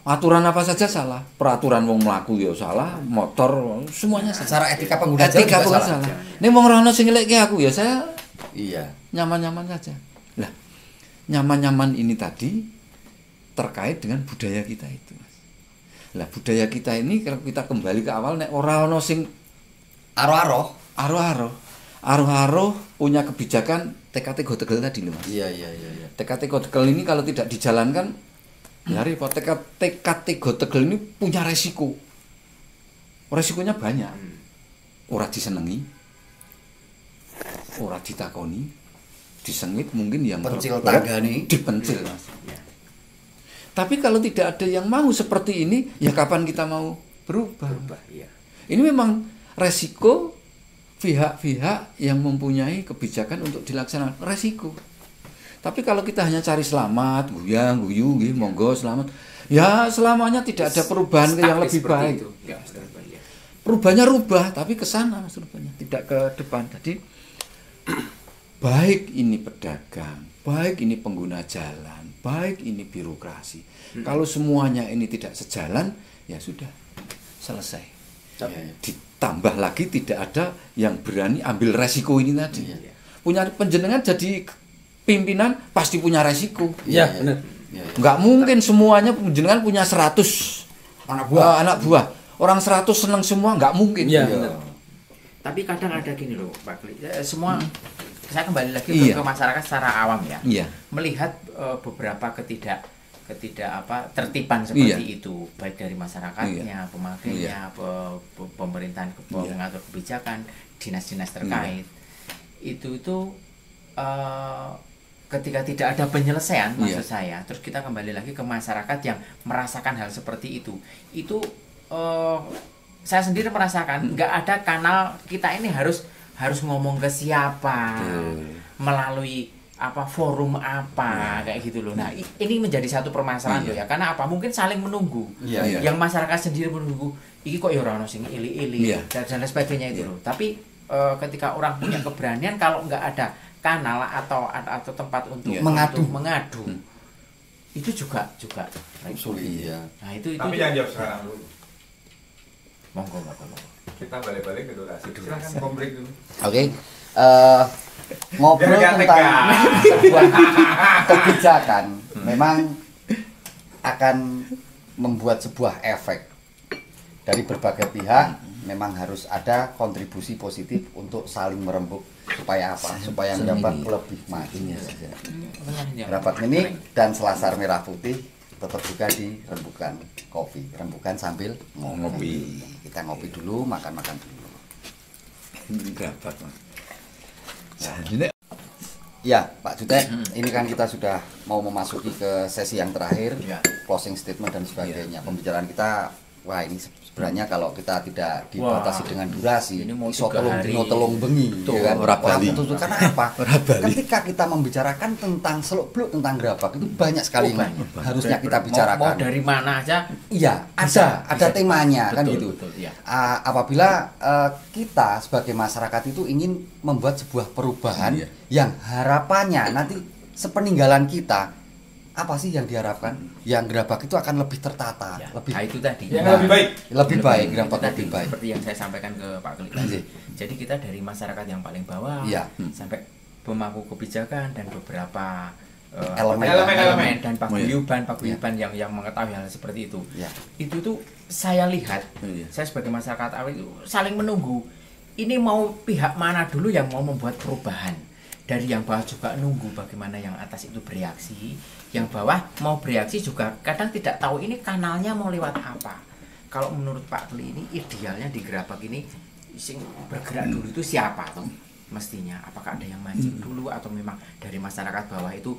Speaker 4: Aturan apa saja salah. Peraturan wong mlaku ya salah, motor semuanya salah.
Speaker 1: Secara etika pengguna jalan
Speaker 4: Etika
Speaker 1: juga
Speaker 4: pun
Speaker 1: salah.
Speaker 4: salah. Ini wong rono sing ngeleke aku ya saya
Speaker 1: Iya.
Speaker 4: nyaman-nyaman saja. Lah, nyaman-nyaman ini tadi terkait dengan budaya kita itu, Mas. Lah, budaya kita ini kalau kita kembali ke awal nek ora ono sing
Speaker 1: Aro-aro.
Speaker 4: Aruh-aruh punya kebijakan TKT Gotegel tadi loh, Mas.
Speaker 1: Iya, iya, iya.
Speaker 4: TKT Gotegel ini kalau tidak dijalankan ya repot. TKT Gotegel ini punya resiko. Resikonya banyak. Ora disenengi, ora ditakoni, disengit mungkin yang
Speaker 1: Pencil
Speaker 4: berat,
Speaker 1: tangga nih.
Speaker 4: dipencil, Mas. Tapi kalau tidak ada yang mau seperti ini, ya kapan kita mau berubah?
Speaker 3: Iya.
Speaker 4: Ini memang resiko pihak-pihak yang mempunyai kebijakan untuk dilaksanakan, resiko. Tapi kalau kita hanya cari selamat, guyang, guyu, nggih, monggo selamat. Ya selamanya tidak ada perubahan
Speaker 3: Stuck
Speaker 4: yang lebih
Speaker 3: seperti
Speaker 4: baik.
Speaker 3: itu. Ya, seperti itu.
Speaker 4: Perubahannya rubah, tapi ke sana Mas rubahnya, tidak ke depan. Jadi baik ini pedagang, baik ini pengguna jalan, baik ini birokrasi. Kalau semuanya ini tidak sejalan, ya sudah selesai. Ditambah lagi tidak ada yang berani ambil resiko ini tadi. Punya penjenengan jadi pimpinan pasti punya resiko.
Speaker 5: Iya, benar.
Speaker 4: Nggak mungkin semuanya penjenengan punya 100 anak buah. Orang 100 senang semua nggak mungkin.
Speaker 5: Iya, benar.
Speaker 3: Tapi kadang ada gini loh Pak Kli. Semua saya kembali lagi
Speaker 4: Iya.
Speaker 3: ke masyarakat secara awam ya.
Speaker 4: Iya.
Speaker 3: Melihat beberapa tertiban seperti
Speaker 4: Iya.
Speaker 3: itu, baik dari masyarakatnya, pemakainya, pemerintahan
Speaker 4: Iya.
Speaker 3: mengatur kebijakan, dinas-dinas terkait. Itu ketika tidak ada penyelesaian, maksud saya, terus kita kembali lagi ke masyarakat yang merasakan hal seperti itu saya sendiri merasakan nggak ada kanal, kita ini harus ngomong ke siapa, melalui apa forum apa, kayak gitu loh. Nah ini menjadi satu permasalahan loh ya, karena apa, mungkin saling menunggu. Yang masyarakat sendiri menunggu iki kok ya ora ono sing ili-ili dan lain sebagainya itu loh. Tapi ketika orang punya keberanian, kalau nggak ada kanal atau tempat untuk mengadu, itu juga
Speaker 1: sulit.
Speaker 3: Nah itu
Speaker 2: Tapi jangan jawab sekarang dulu.
Speaker 3: Monggo.
Speaker 2: Kita balik-balik ke durasi. Silakan ngobrol dulu.
Speaker 1: Oke. Ngobrol
Speaker 2: Biar nggak
Speaker 1: tentang
Speaker 2: tegang.
Speaker 1: sebuah kebijakan memang akan membuat sebuah efek dari berbagai pihak. Memang harus ada kontribusi positif untuk saling merembuk supaya apa? Supaya mendapat lebih maju. Rapat ini dan Selasar Merah Putih tetap juga di Rembukan Kopi, rembukan sambil ngopi. Kita ngopi dulu, makan dulu.
Speaker 4: Ini rapat, Mas. Nah, ini
Speaker 1: Ya, Pak Jutek, ini kan kita sudah mau memasuki ke sesi yang terakhir, closing statement dan sebagainya. Pembicaraan kita, wah ini sebenarnya kalau kita tidak dibatasi dengan durasi,
Speaker 3: ini mau
Speaker 1: iso
Speaker 3: 3 hari.
Speaker 1: telung bengi, ya kan?
Speaker 4: ora bali.
Speaker 1: Karena apa? Ketika kita membicarakan tentang seluk-beluk tentang gerabak itu banyak sekali yang harusnya kita bicarakan.
Speaker 3: Mau dari mana aja?
Speaker 1: Iya,
Speaker 3: Bisa
Speaker 1: ada temanya kan
Speaker 3: betul,
Speaker 1: gitu.
Speaker 3: betul, ya.
Speaker 1: Apabila kita sebagai masyarakat itu ingin membuat sebuah perubahan yang harapannya nanti sepeninggalan kita, apa sih yang diharapkan? Yang gerabak itu akan lebih tertata, lebih
Speaker 3: Nah, itu tadi.
Speaker 2: Yang lebih baik.
Speaker 1: lebih baik,
Speaker 3: Itu
Speaker 1: gerabak
Speaker 3: tadi,
Speaker 1: lebih baik.
Speaker 3: seperti yang saya sampaikan ke Pak Klik tadi. Jadi kita dari masyarakat yang paling bawah sampai pemangku kebijakan dan beberapa
Speaker 2: Elemen.
Speaker 3: dan paguyuban yang mengetahui hal seperti itu. Itu tuh saya lihat, saya sebagai masyarakat awam itu saling menunggu. Ini mau pihak mana dulu yang mau membuat perubahan? Dari yang bawah juga nunggu bagaimana yang atas itu bereaksi, yang bawah mau bereaksi juga kadang tidak tahu ini kanalnya mau lewat apa. Kalau menurut Pak Kli ini idealnya di gerabak ini sing bergerak dulu itu siapa tuh mestinya? Apakah ada yang mancing dulu atau memang dari masyarakat bawah itu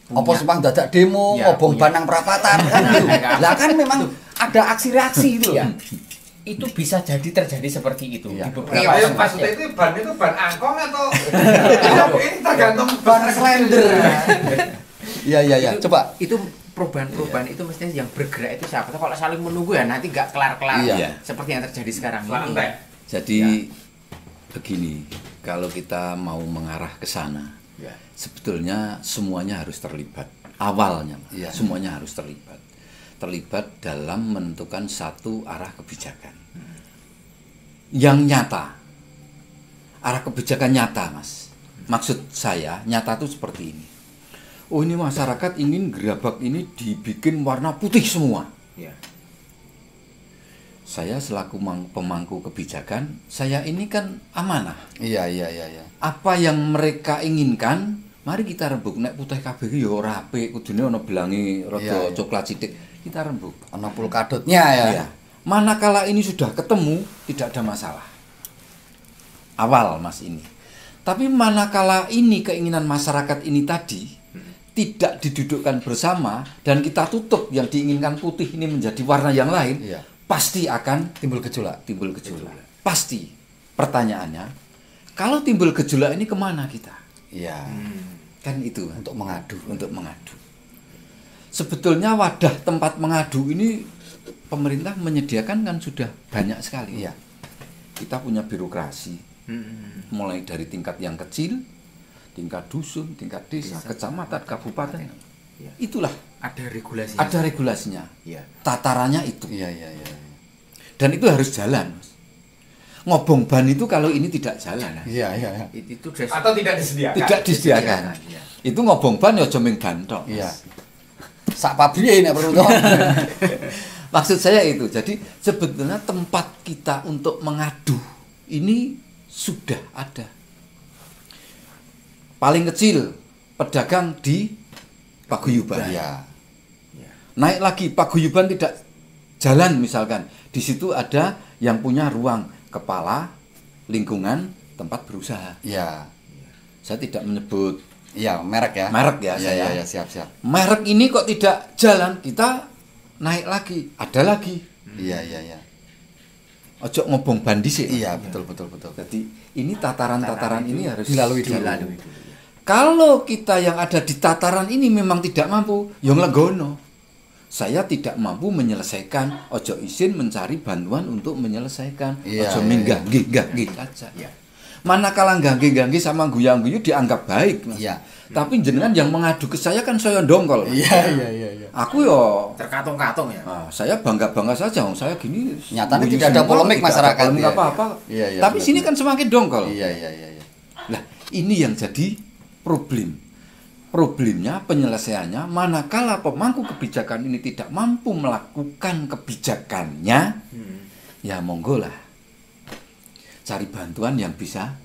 Speaker 1: Apa semang dadak demo, ngobong banang perapatan kan gitu. Lah kan memang ada aksi reaksi itu ya.
Speaker 3: Itu bisa terjadi seperti itu di beberapa
Speaker 2: Iya,
Speaker 3: tempat.
Speaker 2: maksudnya itu ban angkong atau ini tergantung
Speaker 1: Ban slender. Iya.
Speaker 3: Itu-
Speaker 1: Coba.
Speaker 3: itu perubahan itu mestinya yang bergerak itu siapa? Kalau saling menunggu ya nanti nggak kelar-kelar seperti yang terjadi sekarang ini.
Speaker 4: jadi begini, kalau kita mau mengarah ke sana, sebetulnya semuanya harus terlibat. Awalnya, semuanya harus terlibat dalam menentukan satu arah kebijakan yang nyata, arah kebijakan nyata, Mas. Maksud saya nyata itu seperti ini. Oh, ini masyarakat ingin gerabak ini dibikin warna putih semua. Saya selaku pemangku kebijakan, saya ini kan amanah.
Speaker 1: Iya.
Speaker 4: Apa yang mereka inginkan, mari kita rembuk. Nek putih kabeh ya ora apik, kudune ana belangi rada coklat sithik, kita rembuk.
Speaker 1: Ana pulkadotnya ya.
Speaker 4: Iya. Manakala ini sudah ketemu, tidak ada masalah. Awal, Mas, ini. Tapi manakala ini keinginan masyarakat ini tadi tidak didudukkan bersama dan kita tutup yang diinginkan putih ini menjadi warna yang lain, pasti akan
Speaker 1: Timbul gejolak.
Speaker 4: Pasti. Pertanyaannya, kalau timbul gejolak ini kemana kita?
Speaker 1: Iya.
Speaker 4: Kan itu
Speaker 1: Untuk mengadu.
Speaker 4: Sebetulnya wadah tempat mengadu ini pemerintah menyediakan kan sudah banyak sekali.
Speaker 1: Iya.
Speaker 4: Kita punya birokrasi, mulai dari tingkat yang kecil, tingkat dusun, tingkat desa, kecamatan, kabupaten. Itulah
Speaker 3: Ada regulasi.
Speaker 4: ada regulasinya.
Speaker 3: Iya.
Speaker 4: Tatarannya itu.
Speaker 1: Iya.
Speaker 4: Dan itu harus jalan, Mas. Ngobong ban itu kalau ini tidak jalan,
Speaker 1: Iya.
Speaker 3: Itu sudah
Speaker 2: atau tidak disediakan.
Speaker 4: tidak disediakan.
Speaker 3: Iya.
Speaker 4: Itu ngobong ban ya jomeng ban tok, Mas.
Speaker 1: Iya. Sak pabriye nek perlu toh.
Speaker 4: Maksud saya itu. Jadi sebetulnya tempat kita untuk mengadu ini sudah ada. paling kecil pedagang di paguyuban.
Speaker 1: Iya.
Speaker 4: Naik lagi paguyuban tidak jalan misalkan. Di situ ada yang punya ruang kepala, lingkungan, tempat berusaha.
Speaker 1: Iya.
Speaker 4: Saya tidak menyebut
Speaker 1: Iya, merek ya.
Speaker 4: merek ya
Speaker 1: Iya,
Speaker 4: saya.
Speaker 1: iya, siap.
Speaker 4: Merek ini kok tidak jalan, kita naik lagi, ada lagi.
Speaker 1: Iya.
Speaker 4: Ojo ngobong bandi sih.
Speaker 1: Iya, betul.
Speaker 4: Jadi ini tataran-tataran ini harus
Speaker 1: dilalui dulu.
Speaker 4: Kalau kita yang ada di tataran ini memang tidak mampu, yang legono. Saya tidak mampu menyelesaikan, ojo izin mencari bantuan untuk menyelesaikan.
Speaker 1: Iya,
Speaker 4: Ojo
Speaker 1: iya,
Speaker 4: minggah-minggah saja. Manakala gangge-gangge sama guyang-guyu dianggap baik, Mas.
Speaker 1: Iya.
Speaker 4: Tapi jenengan yang mengadu ke saya kan saya dongkol.
Speaker 1: Iya.
Speaker 4: Aku yo
Speaker 3: Terkatung-katung ya.
Speaker 4: saya bangga-bangga saja, saya gini.
Speaker 1: Nyatanya
Speaker 4: guyu
Speaker 1: tidak ada
Speaker 4: semua,
Speaker 1: polemik
Speaker 4: tidak ada
Speaker 1: masyarakat,
Speaker 4: polemik
Speaker 1: iya,
Speaker 4: apa-apa.
Speaker 1: iya. Iya,
Speaker 4: Tapi
Speaker 1: benar,
Speaker 4: sini
Speaker 1: benar.
Speaker 4: kan semakin dongkol.
Speaker 1: Iya.
Speaker 4: Nah, ini yang jadi problem. Problemnya penyelesaiannya manakala pemangku kebijakan ini tidak mampu melakukan kebijakannya, ya monggo lah. Cari bantuan yang bisa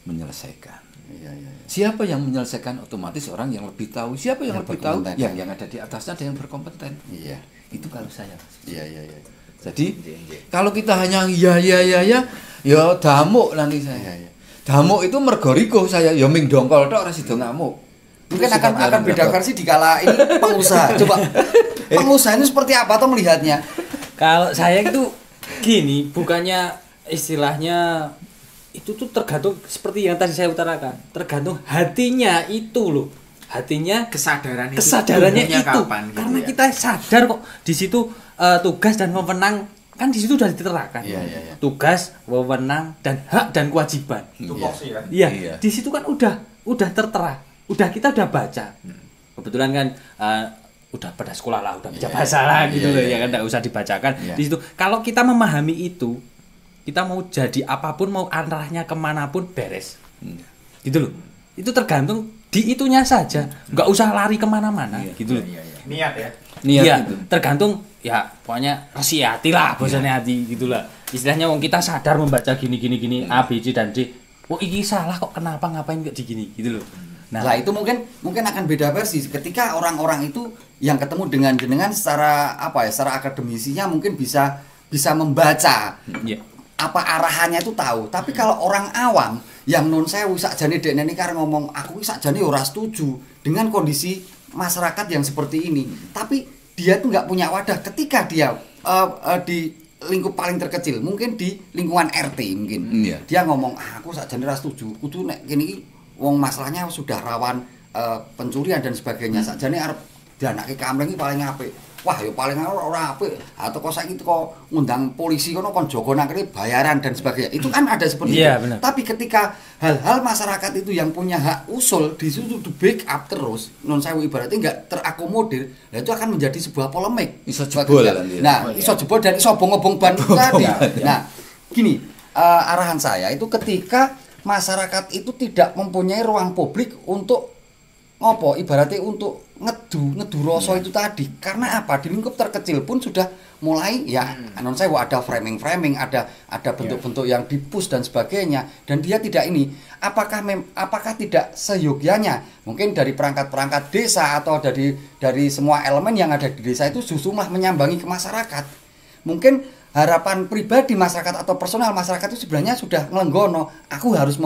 Speaker 4: menyelesaikan.
Speaker 1: Iya.
Speaker 4: Siapa yang menyelesaikan, otomatis orang yang lebih tahu. Siapa yang
Speaker 1: Yang
Speaker 4: lebih tahu?
Speaker 1: berkompeten.
Speaker 4: Yang ada di atasnya ada yang berkompeten.
Speaker 1: Iya.
Speaker 4: Itu kalau saya.
Speaker 1: Iya.
Speaker 4: Jadi kalau kita hanya ya damuk nanti saya.
Speaker 1: Iya.
Speaker 4: Damuk itu mergorigo saya, ya ming dongkol tok ora sida ngamuk.
Speaker 1: Mungkin akan beda versi di kala ini pengusaha. Coba pengusaha ini seperti apa atau melihatnya?
Speaker 5: Kalau saya itu gini, bukannya istilahnya itu tuh tergantung seperti yang tadi saya utarakan, tergantung hatinya itu loh, hatinya
Speaker 3: Kesadarannya
Speaker 5: itu
Speaker 3: kapan, gitu
Speaker 5: karena
Speaker 3: ya.
Speaker 5: kita sadar kok di situ tugas dan wewenang kan di situ sudah diterapkan.
Speaker 1: Iya.
Speaker 5: Tugas, wewenang dan hak dan kewajiban.
Speaker 2: Itu porsi kan.
Speaker 5: Iya,
Speaker 4: Iya.
Speaker 5: di situ kan udah tertera, kita udah baca. Kebetulan kan udah pada sekolah lah, udah baca bahasa lah gitu loh, ya kan nggak usah dibacakan.
Speaker 1: Iya.
Speaker 5: Di situ kalau kita memahami itu, kita mau jadi apapun, mau arahnya kemanapun beres. Gitu loh. Itu tergantung di itunya saja, nggak usah lari kemana-mana. Gitu loh.
Speaker 2: Niat ya.
Speaker 4: Niat
Speaker 5: Iya,
Speaker 4: itu.
Speaker 5: tergantung ya pokoknya resi hati lah, bosannya hati gitulah. Istilahnya wong kita sadar membaca gini A B C dan D. Oh ini salah kok, kenapa ngapain kok digini gitu loh.
Speaker 1: Nah, itu mungkin akan beda versi ketika orang-orang itu yang ketemu dengan jenengan secara secara akademisinya mungkin bisa membaca.
Speaker 5: Iya.
Speaker 1: Apa arahannya itu tahu. Tapi kalau orang awam yang nun sewu sakjane dekne iki karep ngomong aku sakjane ora setuju dengan kondisi masyarakat yang seperti ini. Tapi dia tuh nggak punya wadah ketika dia di lingkup paling terkecil, mungkin di lingkungan RT mungkin.
Speaker 4: Iya.
Speaker 1: Dia ngomong, aku sakjane ora setuju. Kudu nek kene iki wong masalahnya sudah rawan pencurian dan sebagainya. Sakjane arep dianake kamling iki paling apik. Wah, ya paling ora apik. Atau kok saiki kok ngundang polisi kono kon jaga nang kene bayaran dan sebagainya. Itu kan ada seperti
Speaker 5: Iya,
Speaker 1: itu.
Speaker 5: benar.
Speaker 1: Tapi ketika hal-hal masyarakat itu yang punya hak usul di situ di backup terus, non sewu ibaratnya enggak terakomodir, nah itu akan menjadi sebuah polemik.
Speaker 4: Iso jebol
Speaker 1: Bagi-
Speaker 4: kan dia.
Speaker 1: Nah, iso jebol dan iso obong-obong ban tadi. Nah, gini, arahan saya itu ketika masyarakat itu tidak mempunyai ruang publik untuk ngopo ibaratnya untuk ngedu rasa itu tadi. Karena apa? Di lingkup terkecil pun sudah mulai ya non saya ada framing ada bentuk-bentuk yang dipus dan sebagainya, dan dia tidak ini apakah tidak seyogyanya mungkin dari perangkat desa atau dari semua elemen yang ada di desa itu justru malah menyambangi ke masyarakat. Mungkin harapan pribadi masyarakat atau personal masyarakat itu sebenarnya sudah ngelenggono, aku harus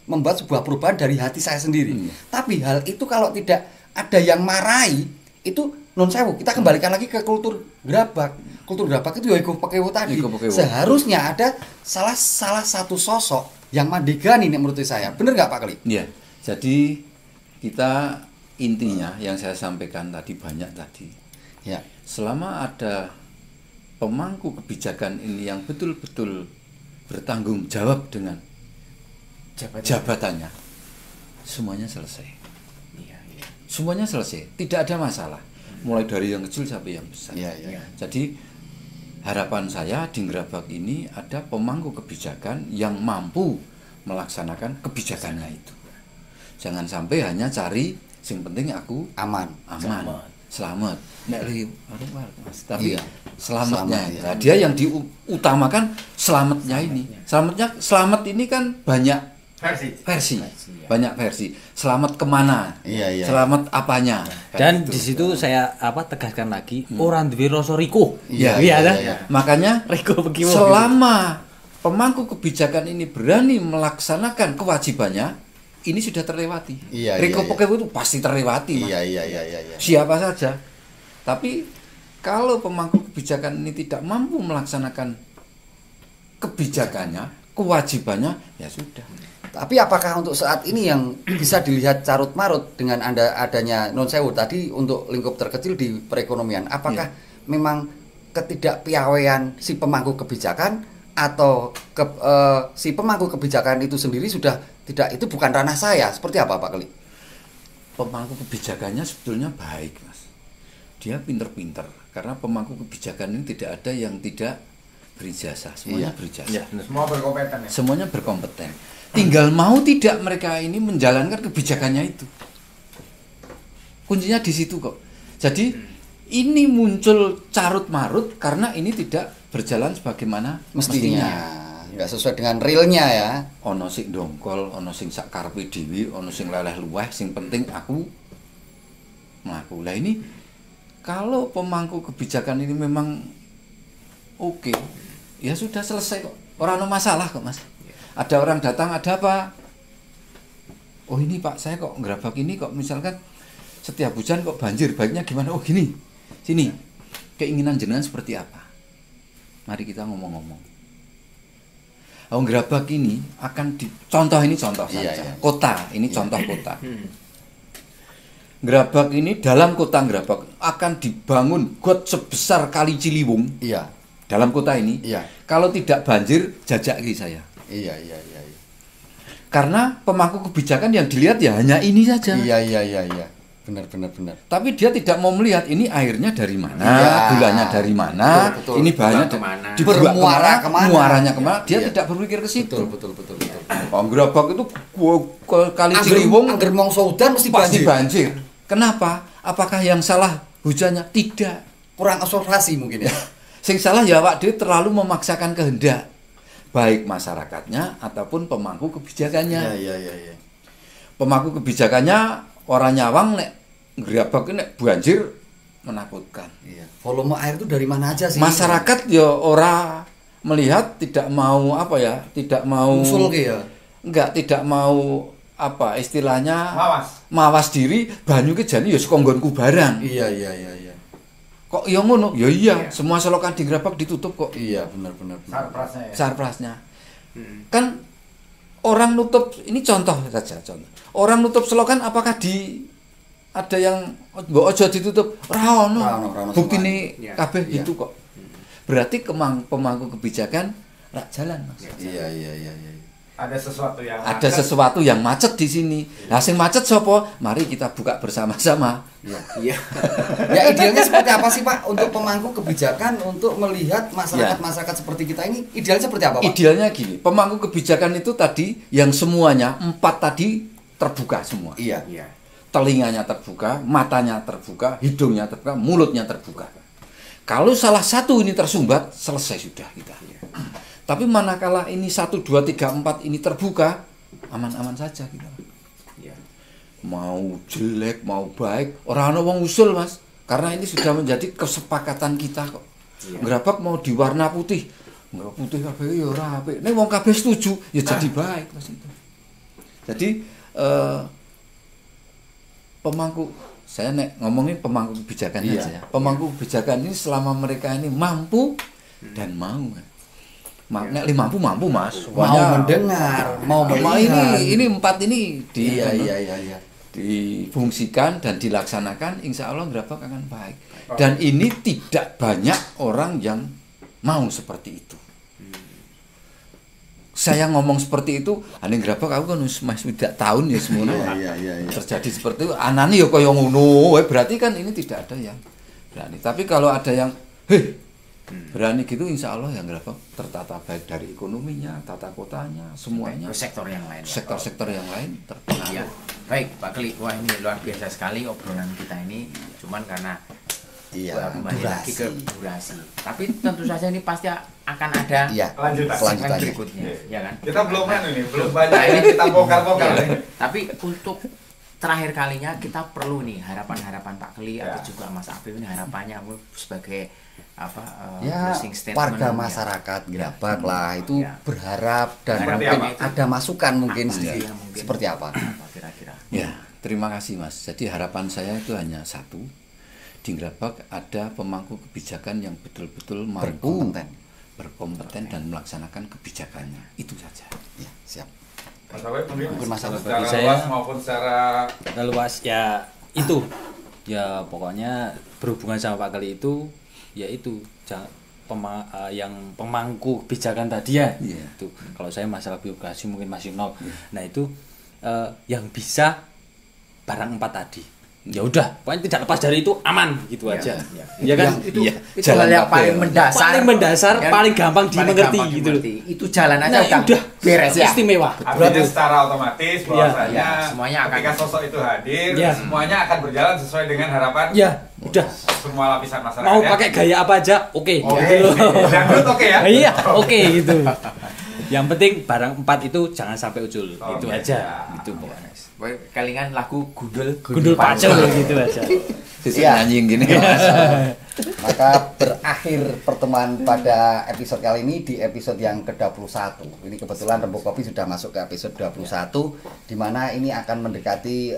Speaker 1: membuat sebuah perubahan dari hati saya sendiri. Tapi hal itu kalau tidak ada yang marahi, itu non sewu, kita kembalikan lagi ke kultur gerabak. Kultur gerabak itu ya iku pekewo tadi. Seharusnya ada salah satu sosok yang mandegani nih menurut saya. Bener nggak Pak Kli?
Speaker 4: Iya. Jadi kita intinya yang saya sampaikan tadi banyak tadi.
Speaker 1: Ya.
Speaker 4: Selama ada pemangku kebijakan ini yang betul-betul bertanggung jawab dengan jabatannya, semuanya selesai. Semuanya selesai, tidak ada masalah. Mulai dari yang kecil sampai yang besar.
Speaker 1: Iya.
Speaker 4: Jadi harapan saya di Gerabak ini ada pemangku kebijakan yang mampu melaksanakan kebijakannya itu. Jangan sampai hanya cari sing penting aku
Speaker 1: Aman.
Speaker 4: selamat. Nek tapi
Speaker 1: Iya.
Speaker 4: selamatnya.
Speaker 1: Selamat,
Speaker 4: Nah, dia yang diutamakan selamatnya ini. Selamat ini kan banyak versi,
Speaker 3: ya.
Speaker 4: banyak versi. Selamat kemana?
Speaker 1: Iya.
Speaker 4: Selamat apanya?
Speaker 5: Dan
Speaker 4: Kayak
Speaker 5: di
Speaker 4: gitu.
Speaker 5: situ saya tegaskan lagi orang duwe rasa riko.
Speaker 4: Iya,
Speaker 5: dah.
Speaker 1: iya.
Speaker 4: Makanya
Speaker 5: Riko begitu.
Speaker 4: selama pemangku kebijakan ini berani melaksanakan kewajibannya, ini sudah terlewati.
Speaker 1: Iya,
Speaker 4: Riko
Speaker 1: iya,
Speaker 4: Pokebo itu pasti terlewati, Mas.
Speaker 1: Iya.
Speaker 4: Siapa saja. Tapi kalau pemangku kebijakan ini tidak mampu melaksanakan kebijakannya, kewajibannya, ya sudah.
Speaker 1: Tapi apakah untuk saat ini yang bisa dilihat carut marut dengan adanya non sewu tadi untuk lingkup terkecil di perekonomian, apakah memang ketidakpiawaian si pemangku kebijakan atau si pemangku kebijakan itu sendiri sudah tidak, itu bukan ranah saya, seperti apa Pak Keli?
Speaker 4: Pemangku kebijakannya sebetulnya baik, Mas. Dia pinter-pinter karena pemangku kebijakan ini tidak ada yang tidak berijazah, semuanya berijazah.
Speaker 2: Semua berkompeten ya.
Speaker 4: Semuanya berkompeten. Tinggal mau tidak mereka ini menjalankan kebijakannya itu. Kuncinya di situ kok. Jadi ini muncul carut marut karena ini tidak berjalan sebagaimana
Speaker 1: Mestinya nggak sesuai dengan realnya ya.
Speaker 4: Ono sing dongkol, ono sing sak karepe dhewe, ono sing leleh luweh, sing penting aku mlaku. Lah ini kalau pemangku kebijakan ini memang oke, ya sudah selesai kok. Ora ono masalah kok, Mas. Ada orang datang, ada apa? Oh ini Pak, saya kok ngerabak ini kok misalkan setiap hujan kok banjir, baiknya gimana? Oh gini, sini, keinginan jenengan seperti apa? Mari kita ngomong-ngomong. Oh ngerabak ini akan contoh saja.
Speaker 1: Iya.
Speaker 4: Kota, ini contoh kota. Gerabak ini dalam kota Gerabak akan dibangun got sebesar Kali Ciliwung.
Speaker 1: Iya.
Speaker 4: Dalam kota ini.
Speaker 1: Iya.
Speaker 4: Kalau tidak banjir, jajaki saya.
Speaker 1: Iya.
Speaker 4: Karena pemangku kebijakan yang dilihat ya hanya ini saja.
Speaker 1: Iya. Benar.
Speaker 4: Tapi dia tidak mau melihat ini airnya dari mana,
Speaker 1: Iya.
Speaker 4: gulanya dari mana,
Speaker 1: Betul.
Speaker 4: ini bahannya
Speaker 3: Kemana.
Speaker 4: dibuat
Speaker 1: Bermuara kemana.
Speaker 4: muaranya kemana. Dia
Speaker 1: Iya.
Speaker 4: tidak berpikir ke situ.
Speaker 1: Betul.
Speaker 4: Gerabak itu Kali Ciliwung
Speaker 1: Angger mongso udan mesti
Speaker 4: pasti
Speaker 1: banjir.
Speaker 4: banjir. Kenapa? Apakah yang salah hujannya? Tidak.
Speaker 1: Kurang observasi mungkin ya.
Speaker 4: Sing salah ya Pak Dewi terlalu memaksakan kehendak, baik masyarakatnya ataupun pemangku kebijakannya.
Speaker 1: Iya.
Speaker 4: Pemangku kebijakannya orang nyawang nek Gerabak nek banjir menakutkan.
Speaker 1: Iya. Volume air itu dari mana aja sih?
Speaker 4: Masyarakat ya ora melihat, tidak mau apa ya, tidak mau
Speaker 1: usul ke ya.
Speaker 4: enggak, tidak mau apa istilahnya
Speaker 2: Mawas.
Speaker 4: mawas diri, banyu ke jani ya saka nggonku barang.
Speaker 1: Iya.
Speaker 4: Kok ya ngono? Ya iya, semua selokan di Gerabak ditutup kok.
Speaker 1: Iya, benar.
Speaker 2: Sarprasnya ya.
Speaker 4: Sarprasnya. Kan orang nutup, ini contoh saja contoh. Orang nutup selokan apakah ada yang mbok aja ditutup? Ora ono.
Speaker 1: Ora ono
Speaker 4: Buktine
Speaker 3: semuanya.
Speaker 4: kabeh
Speaker 1: Iya.
Speaker 4: gitu kok. Berarti pemangku kebijakan rak jalan, Mas.
Speaker 1: Iya.
Speaker 2: Ada sesuatu yang
Speaker 4: Ada sesuatu yang macet di sini. Nah, sing macet sapa? Mari kita buka bersama-sama.
Speaker 3: Iya.
Speaker 1: Ya idealnya seperti apa sih Pak untuk pemangku kebijakan untuk melihat masyarakat seperti kita ini idealnya seperti apa Pak?
Speaker 4: Idealnya gini, pemangku kebijakan itu tadi yang semuanya 4 tadi terbuka semua.
Speaker 1: Iya.
Speaker 4: Telinganya terbuka, matanya terbuka, hidungnya terbuka, mulutnya terbuka. Kalau salah satu ini tersumbat, selesai sudah kita. Tapi manakala ini 1, 2, 3, 4 ini terbuka, aman-aman saja kita.
Speaker 3: Iya.
Speaker 4: Mau jelek, mau baik, orang ana wong usul, Mas. Karena ini sudah menjadi kesepakatan kita kok. Gerabak mau diwarna putih. Enggak putih kabeh ya ora apik. Nek wong kabeh setuju, ya jadi baik, Mas itu. Jadi pemangku, saya nek ngomongin pemangku kebijakan
Speaker 1: Iya.
Speaker 4: aja ya. Pemangku kebijakan ini selama mereka ini mampu dan mau. Nek mampu Mas.
Speaker 1: Mau mendengar, mau melihat.
Speaker 4: Ini 4 ini
Speaker 1: Iya.
Speaker 4: difungsikan dan dilaksanakan, insya Allah Gerabak akan baik. Dan ini tidak banyak orang yang mau seperti itu. Saya ngomong seperti itu, ane Gerabak aku kan masih tidak tahun ya semuanya.
Speaker 1: Iya.
Speaker 4: Terjadi seperti itu, anane ya kaya ngono, berarti kan ini tidak ada yang berani. Tapi kalau ada yang berani gitu, insya Allah yang Gerabak tertata baik dari ekonominya, tata kotanya, semuanya.
Speaker 3: Sektor yang lain.
Speaker 4: Sektor-sektor yang lain terpengaruh.
Speaker 3: Iya. Baik Pak Keli, wah ini luar biasa sekali obrolan kita ini. Cuman karena
Speaker 1: Iya,
Speaker 3: kembali lagi ke
Speaker 1: durasi.
Speaker 3: durasi. Tapi tentu saja ini pasti akan ada
Speaker 1: Iya,
Speaker 2: Lanjutan.
Speaker 3: segmen
Speaker 1: selanjutnya.
Speaker 3: berikutnya, ya kan?
Speaker 2: Kita belum ini, belum banyak yang kita bongkar-bongkar.
Speaker 3: Ya, tapi untuk terakhir kalinya kita perlu nih harapan-harapan Pak Kli
Speaker 2: Ya.
Speaker 3: atau juga Mas Afif ini harapannya sebagai apa
Speaker 1: Ya,
Speaker 3: closing statement
Speaker 1: warga
Speaker 3: ya.
Speaker 1: masyarakat Gerabak lah itu
Speaker 3: Ya.
Speaker 1: berharap dan
Speaker 2: Seperti
Speaker 1: mungkin
Speaker 2: apa?
Speaker 1: ada masukan mungkin
Speaker 3: Apa
Speaker 1: sedikit.
Speaker 3: sih yang mungkin?
Speaker 1: Seperti apa?
Speaker 3: Apa kira-kira?
Speaker 4: Ya, terima kasih Mas. Jadi harapan saya itu hanya satu. Di Gerabak ada pemangku kebijakan yang betul-betul mampu berkompeten dan melaksanakan kebijakannya. Itu saja.
Speaker 1: Ya, siap.
Speaker 2: Mas Awet mungkin
Speaker 1: masalah
Speaker 2: secara
Speaker 5: bagi saya.
Speaker 2: luas maupun secara
Speaker 5: luas ya itu ya pokoknya berhubungan sama Pak Kli itu ya itu yang pemangku kebijakan tadi ya
Speaker 4: Iya.
Speaker 5: itu kalau saya masalah birokrasi mungkin masih nol. Nah itu yang bisa barang 4 tadi ya udah pokoknya tidak lepas dari itu aman gitu
Speaker 3: Ya,
Speaker 5: aja
Speaker 3: ya.
Speaker 5: ya kan
Speaker 3: Itu
Speaker 4: Iya,
Speaker 3: itu
Speaker 4: jalan
Speaker 3: hal yang
Speaker 4: kabel.
Speaker 3: paling mendasar.
Speaker 5: Paling mendasar,
Speaker 3: Ya,
Speaker 5: paling gampang
Speaker 3: paling
Speaker 5: dimengerti
Speaker 3: gampang
Speaker 5: gitu loh.
Speaker 3: dimengerti. Itu jalan aja
Speaker 5: Nah, udah
Speaker 3: beres ya.
Speaker 5: istimewa.
Speaker 2: artinya secara otomatis bahwasanya
Speaker 3: ya, semuanya akan-
Speaker 2: ketika sosok itu hadir,
Speaker 5: Ya.
Speaker 2: semuanya akan berjalan sesuai dengan harapan
Speaker 5: Ya, udah
Speaker 2: semua lapisan masyarakat.
Speaker 5: mau
Speaker 2: ya.
Speaker 5: pakai gaya apa aja oke
Speaker 2: Oke.
Speaker 5: gitu loh.
Speaker 2: Dangdut oke ya?
Speaker 5: Iya, oke gitu. Yang penting barang 4 itu jangan sampai ucul.
Speaker 2: Oh,
Speaker 5: itu
Speaker 2: iya.
Speaker 5: aja. Itu pokoknya.
Speaker 3: Pokoknya Kalingan lagu gundul
Speaker 5: Gundul pacul gitu aja.
Speaker 4: Sisi
Speaker 1: Iya.
Speaker 4: nyanyi gini.
Speaker 1: Maka berakhir pertemuan pada episode kali ini di episode yang ke-21. Ini kebetulan Rembuk Kopi sudah masuk ke episode 21 di mana ini akan mendekati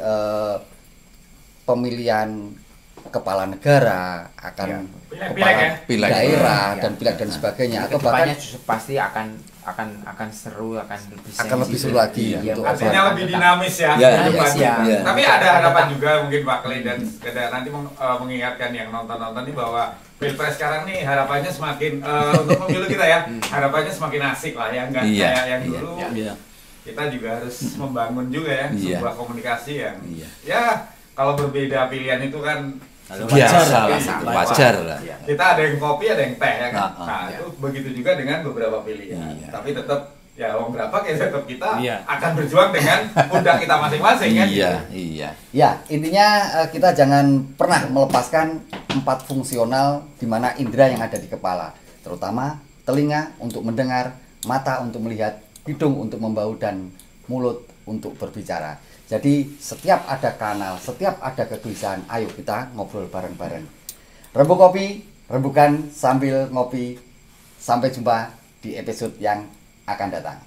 Speaker 1: pemilihan kepala negara, akan
Speaker 2: Pileg ya?
Speaker 4: Pileg.
Speaker 1: daerah
Speaker 3: Ya.
Speaker 1: dan pileg dan sebagainya atau
Speaker 3: Kedepannya
Speaker 1: bahkan
Speaker 3: justru pasti akan seru, akan lebih
Speaker 1: akan lebih
Speaker 3: sensitif.
Speaker 1: seru lagi
Speaker 3: Iya,
Speaker 1: untuk
Speaker 2: Artinya lebih dinamis ya.
Speaker 4: Ya,
Speaker 2: ke depan.
Speaker 3: ya.
Speaker 4: Ya.
Speaker 2: Tapi ada harapan juga mungkin Pak Kli dan sekedar nanti mengingatkan yang nonton-nonton ini bahwa Pilpres sekarang nih harapannya semakin untuk pemilu kita ya, harapannya semakin asik lah ya, enggak
Speaker 4: Iya,
Speaker 2: kayak yang
Speaker 4: iya,
Speaker 2: dulu.
Speaker 5: Iya.
Speaker 2: Kita juga harus membangun juga ya
Speaker 4: Iya.
Speaker 2: sebuah komunikasi yang
Speaker 4: Iya.
Speaker 2: ya kalau berbeda pilihan itu kan
Speaker 4: Biasa lah,
Speaker 3: Biasa.
Speaker 4: wajar lah.
Speaker 3: Iya.
Speaker 2: kita ada yang kopi ada yang teh ya kan.
Speaker 4: Ah,
Speaker 2: Nah,
Speaker 3: iya.
Speaker 2: itu begitu juga dengan beberapa pilihan.
Speaker 4: Iya.
Speaker 2: Tapi tetap ya wong Gerabak ya tetap kita
Speaker 5: Iya.
Speaker 2: akan berjuang dengan pundak kita masing-masing kan.
Speaker 4: Iya, iya.
Speaker 1: ya intinya kita jangan pernah melepaskan 4 fungsional di mana indera yang ada di kepala, terutama telinga untuk mendengar, mata untuk melihat, hidung untuk membau dan mulut untuk berbicara. Jadi setiap ada kanal, setiap ada kegelisahan, ayo kita ngobrol bareng-bareng. Rembuk Kopi, rembukan sambil ngopi. Sampai jumpa di episode yang akan datang.